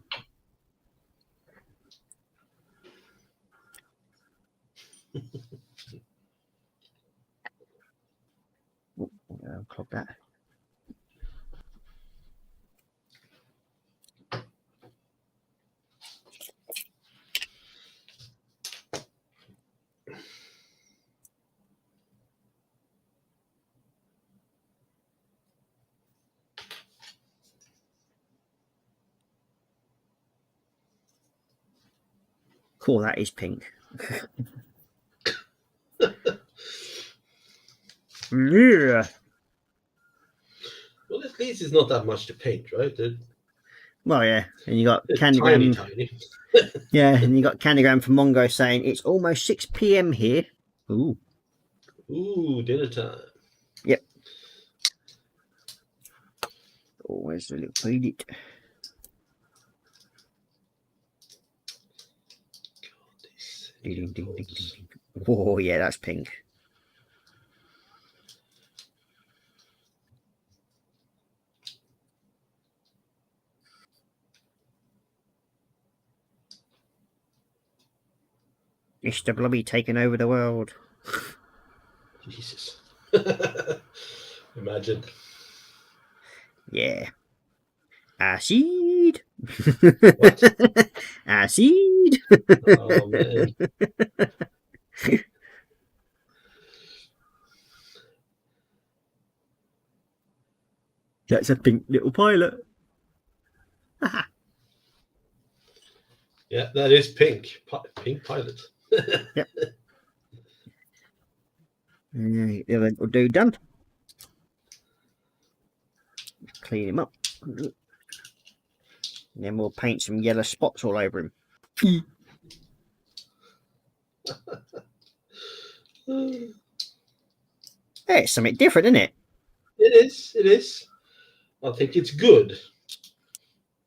Unclog that. Cool, that is pink. Yeah. Well, at least it's not that much to paint, right? Well, yeah. And you got It's Candygram. tiny. Yeah, and you got Candygram from Mongo saying it's almost 6 PM here. Ooh. Ooh, dinner time. Yep. Oh, where's the little edit? God, these Ding, ding, ding, ding. Oh, yeah, that's pink. Mr. Blobby taking over the world. Jesus. Imagine. Yeah. Acid. What? Acid. Oh, man. That's a pink little pilot. Yeah, that is pink. Pink pilot. Yeah, the other little dude done. Clean him up. And then we'll paint some yellow spots all over him. It Hey, it's something different, isn't it? is. It is. I think it's good.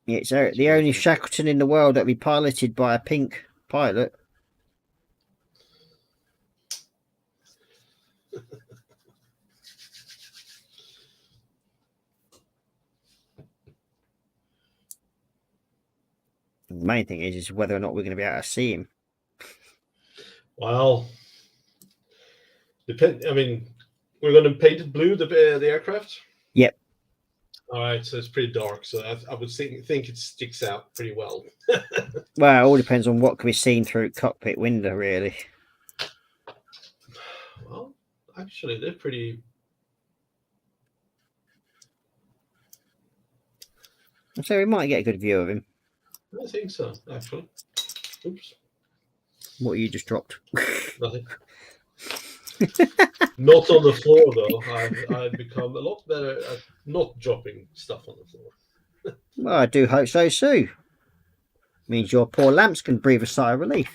It's the only Shackleton in the world that'll be piloted by a pink pilot. The main thing is whether or not we're going to be able to see him. Well, I mean, we're going to paint it blue, the aircraft. Yep. All right, so it's pretty dark. So I would think it sticks out pretty well. Well, it all depends on what can be seen through cockpit window, really. Well, actually, they're pretty. So we might get a good view of him. I think so, actually. Oops, What you just dropped. nothing. Not on the floor, though. I've become a lot better at not dropping stuff on the floor. Well, I do hope so, Sue. Means your poor lamps can breathe a sigh of relief.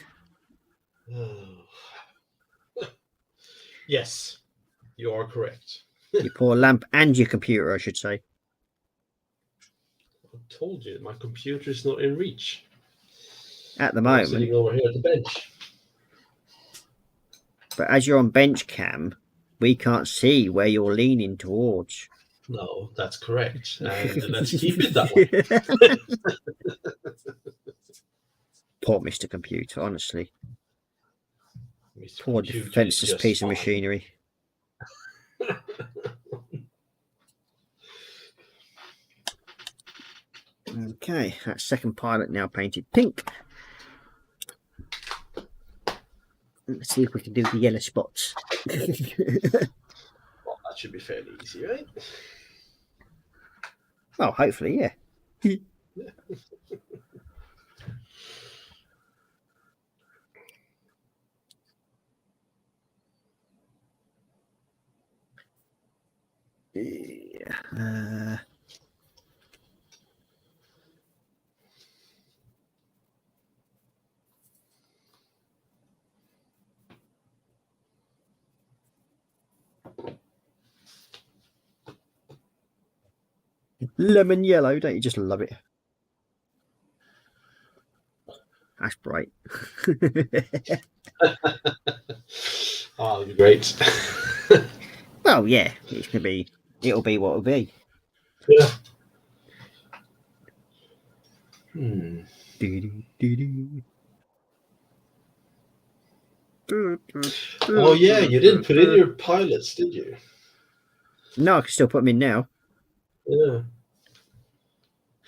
Yes, you are correct. Your poor lamp and your computer, I should say. I told you, my computer is not in reach. At the I'm sitting moment. over here at the bench. But as you're on bench cam, we can't see where you're leaning towards. No, that's correct. And let's keep it that way. Poor Mr. Computer, honestly. Mr. Poor Computer is defenseless just piece of fine. machinery. Okay, that second pilot now painted pink. Let's see if we can do the yellow spots. Well, that should be fairly easy, right? Well, hopefully, yeah. Yeah. Lemon yellow, don't you just love it? That's bright. Oh, that'll be great. Well, yeah, it'll be what it'll be. Yeah. Hmm. Oh, yeah, you didn't put in your pilots, did you? No, I can still put them in now. Yeah.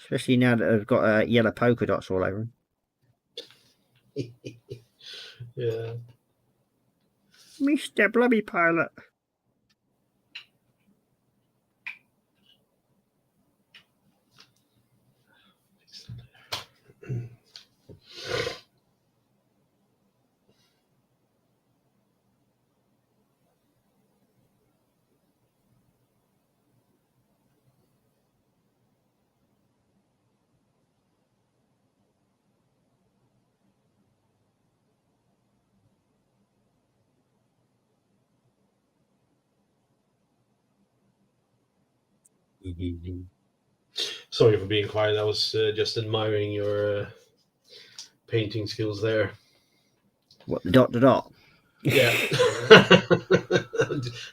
Especially now that I've got yellow polka dots all over them. Yeah. Mr. Blobby Pilot. Sorry for being quiet. I was just admiring your painting skills there. What, the dot to dot? Yeah.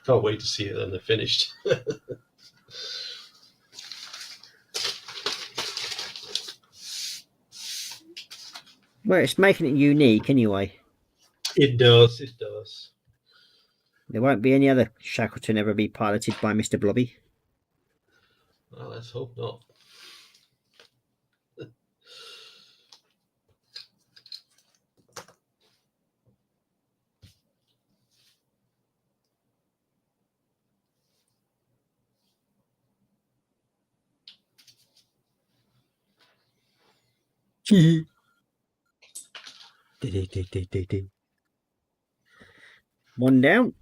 Can't wait to see it when they're finished. Well, it's making it unique anyway. It does. It does. There won't be any other Shackleton ever be piloted by Mr. Blobby. Well, let's hope not. One down,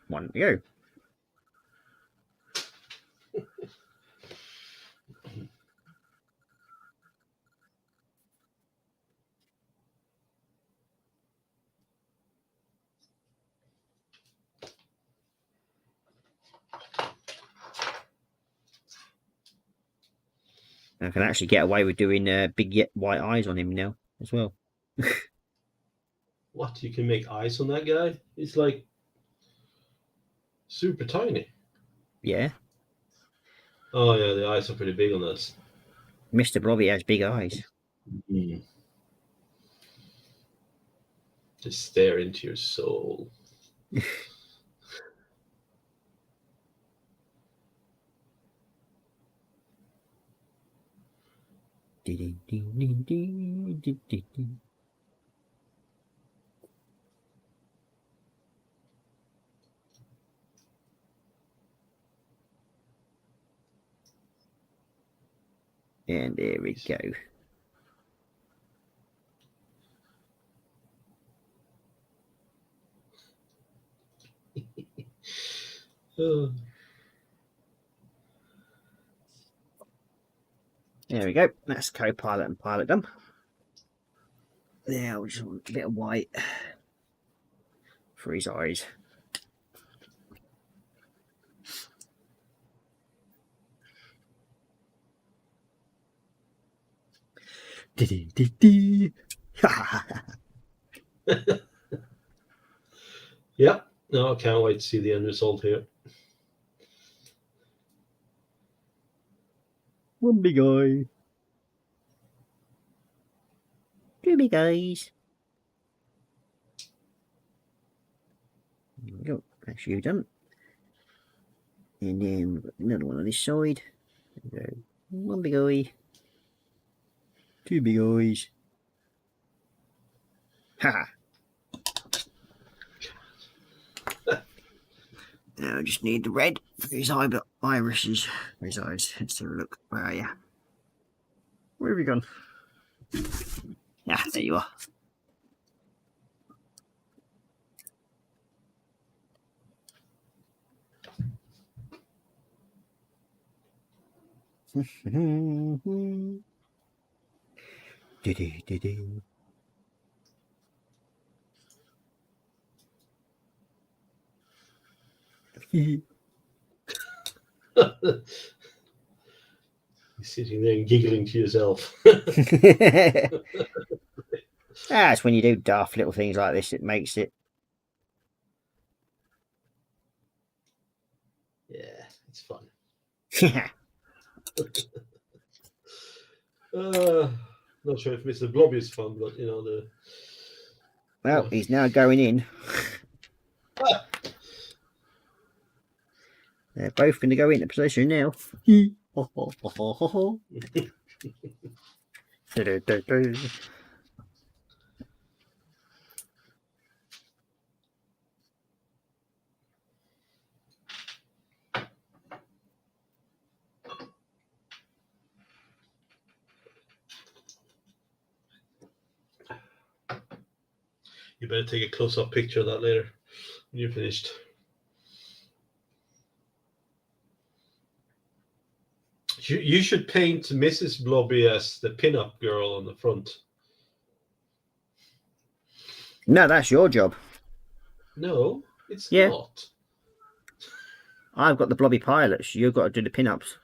one to go. I can actually get away with doing big white eyes on him now as well. What? You can make eyes on that guy? He's like super tiny. Yeah, Oh yeah, the eyes are pretty big on that. Mr. Blobby has big eyes. Just stare into your soul. And there we go. Oh. There we go. That's co-pilot and pilot done. Now we just want a bit of white for his eyes. Yep. No, I can't wait to see the end result here. One big eye. Two big eyes. There we go. That's you done. And then we've got another one on this side. There we go. One big eye. Two big eyes. Ha! Now I just need the red for his irises. For his eyes. Let's have a look. Where are you? Where have you gone? Ah, there you are. You're sitting there and giggling to yourself. It's when you do daft little things like this, it makes it. Yeah, it's fun. Yeah. Not sure if Mr. Blobby is fun, but you know the. Well, he's now going in. They're both going to go into position now. You better take a close-up picture of that later when you're finished. You should paint Mrs. Blobby as the pin-up girl on the front. No, that's your job. No, it's Yeah. not. I've got the blobby pilots. You've got to do the pin-ups.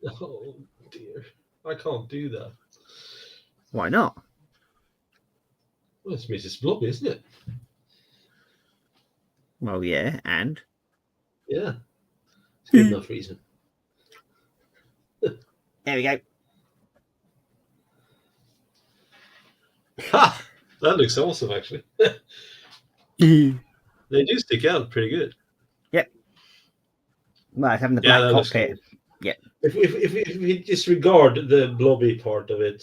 Oh dear, I can't do that. Why not? Well, it's Mrs. Blobby, isn't it? Well, yeah, and Yeah. It's good enough reason. there we go. Ha! That looks awesome, actually. They do stick out pretty good. Well, it's having the Yeah, black that looks cockpit. cool. Yeah. If we disregard the blobby part of it,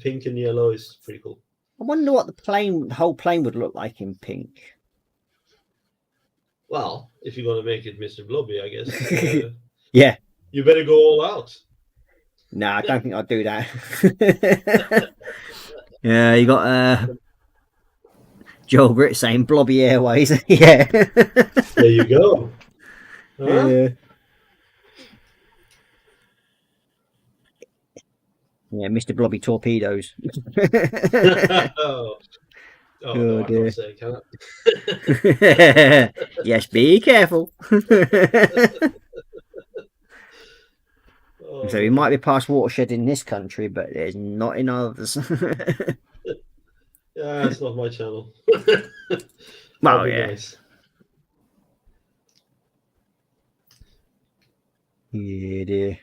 pink and yellow is pretty cool. I wonder what the whole plane would look like in pink. Well, if you're gonna make it Mr. Blobby, I guess. Yeah. You better go all out. No, I don't think I'd do that. Yeah, you got Joel Britt saying Blobby Airways. Yeah. There you go. Huh? Yeah. Yeah, Mr. Blobby Torpedoes. Oh, Oh, no, I dear. can't say, can I? Yes, be careful. Oh, So we might be past watershed in this country, but there's not in others. yeah, it's not my channel. Well, That'd be yeah. nice. Yeah, dear.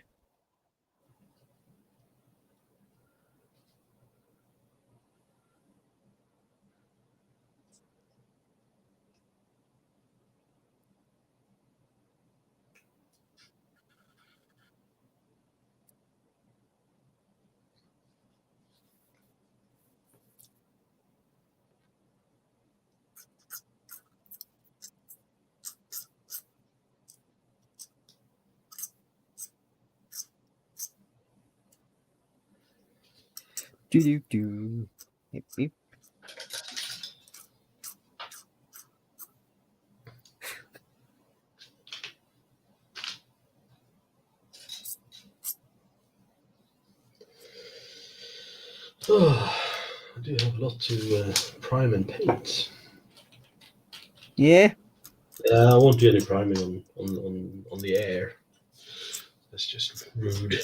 Do. Yep, yep. I do have a lot to prime and paint. Yeah. I won't do any priming on the air. That's just rude.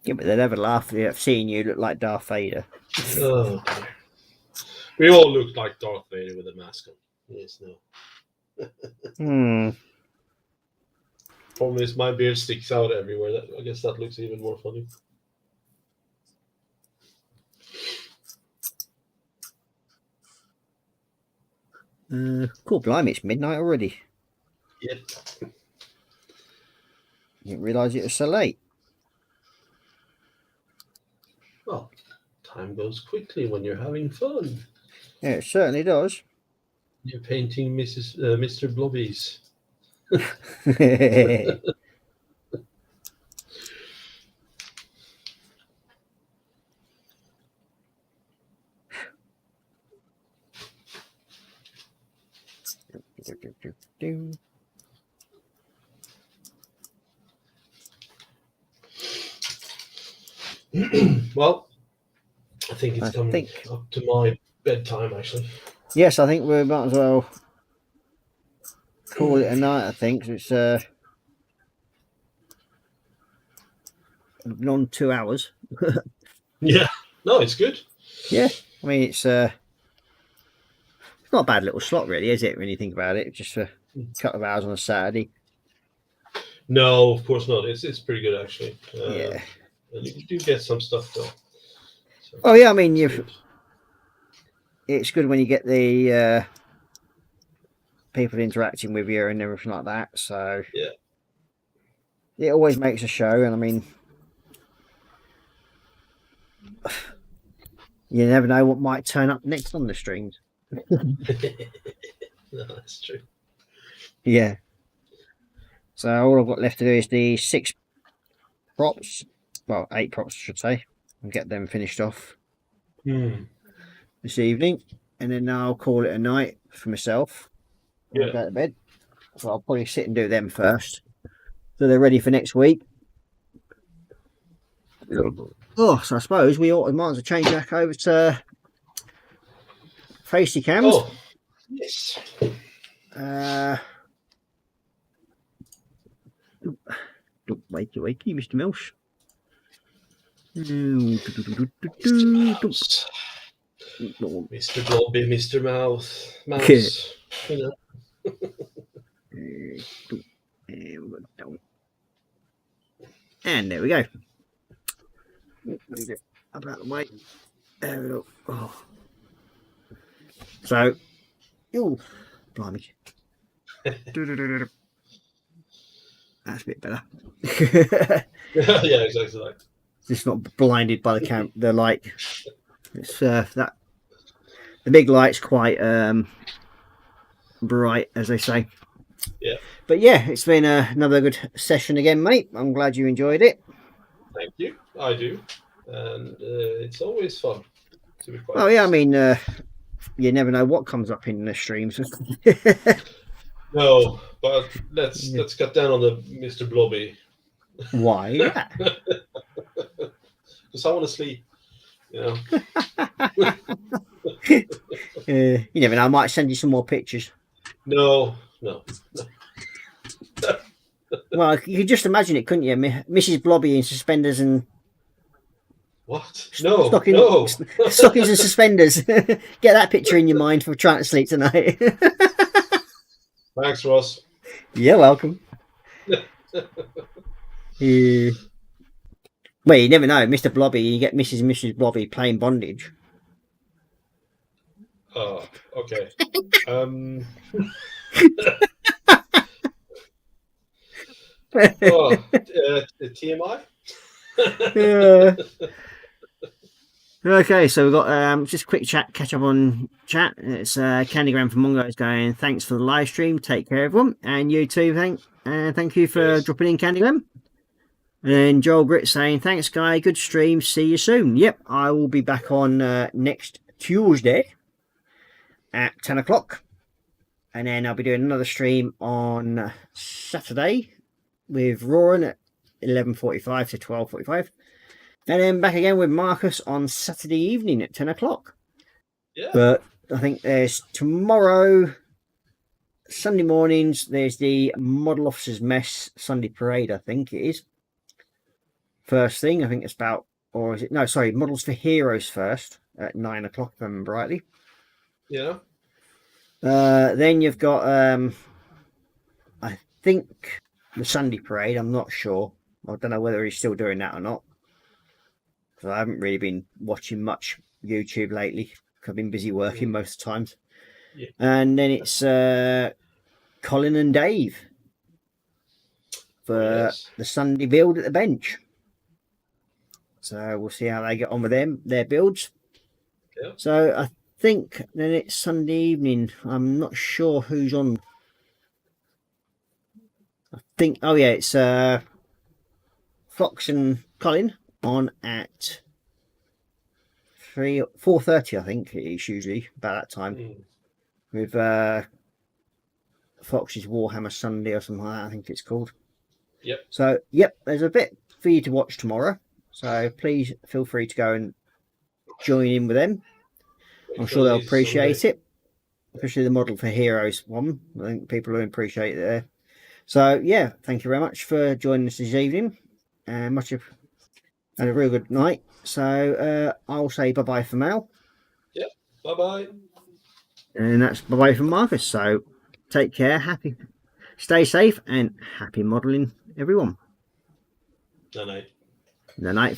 Yeah, but they'd never laugh at seeing you look like Darth Vader. Oh dear. We all look like Darth Vader with a mask on. Yes, no. Hmm. Problem is my beard sticks out everywhere. I guess that looks even more funny. Cool, blimey, it's midnight already. Yep. Didn't realise it was so late. Well, time goes quickly when you're having fun. Yeah, it certainly does. You're painting Mr. Blobbies. Well, I think it's coming up to my bedtime, actually. Yes, I think we might as well call it a night. I think it's been on 2 hours. Yeah, no, it's good. Yeah, I mean it's not a bad little slot, really, is it? When you think about it, just a couple of hours on a Saturday. No, of course not. It's pretty good, actually. Yeah. And you do get some stuff though. So, Oh yeah, I mean it's good when you get the people interacting with you and everything like that. So yeah, it always makes a show, and I mean, you never know what might turn up next on the streams. no, that's true. Yeah. So all I've got left to do is the 6 props, well, 8 props, I should say, and get them finished off this evening, and then I'll call it a night for myself. I'll go to bed. So I'll probably sit and do them first, so they're ready for next week. Oh, so I suppose we might as well change back over to Facey Cams. Oh, yes. Wakey, Mr. Milsh. Mr. Blobby, Mr. Mouse. You know. And there we go. Move it up out of the way. There we go. Oh. So, oh, blimey. That's a bit better. Yeah, exactly. Like. Just not blinded by the light. It's that the big light's quite bright, as they say. Yeah. But yeah, it's been another good session again, mate. I'm glad you enjoyed it. Thank you. I do, and it's always fun. To be quite Oh yeah, I honest. mean, you never know what comes up in the streams. No, but let's cut down on the Mr. Blobby Why? Yeah. because I want to sleep. You know. You never know. I might send you some more pictures. No. Well, you could just imagine it, couldn't you? Mrs. Blobby in suspenders and What? No. stockings and suspenders. Get that picture in your mind for trying to sleep tonight. Thanks, Ross. You're welcome. Yeah. Well, you never know. Mr. Blobby, you get Mrs. and Mrs. Blobby playing bondage. Oh, okay. TMI. Yeah. Okay, so we've got just a quick catch up on chat. It's Candygram from Mongo's going, thanks for the live stream. Take care, everyone. And you too, thank you for Yes. dropping in, Candygram. And Joel Grit saying, thanks, Guy. Good stream. See you soon. Yep, I will be back on next Tuesday at 10 o'clock. And then I'll be doing another stream on Saturday with Roran at 11:45 to 12:45. And then back again with Marcus on Saturday evening at 10 o'clock. Yeah. But I think there's tomorrow, Sunday mornings, there's the Model Officers Mess Sunday Parade, I think it is. First thing, I think it's about, or is it? No, sorry, Models for Heroes first at 9 o'clock, if I remember rightly. Yeah. Then you've got, I think, the Sunday Parade. I'm not sure. I don't know whether he's still doing that or not. Because I haven't really been watching much YouTube lately. I've been busy working most of the times. Yeah. And then it's Colin and Dave for Yes. the Sunday build at the bench. So we'll see how they get on with their builds. Yeah. So I think then it's Sunday evening. I'm not sure who's on. I think, oh yeah, it's Fox and Colin on at 4:30. I think it's usually about that time with Fox's Warhammer Sunday or something like that, I think it's called. Yep. So yep, there's a bit for you to watch tomorrow. So please feel free to go and join in with them. I'm sure they'll appreciate it, especially the Model for Heroes one. I think people will appreciate it there. So yeah, thank you very much for joining us this evening, and had a real good night. So I'll say bye bye for Mal, Bye bye. and that's bye bye from Marcus. So take care, stay safe, and happy modelling, everyone. Night night. Good night.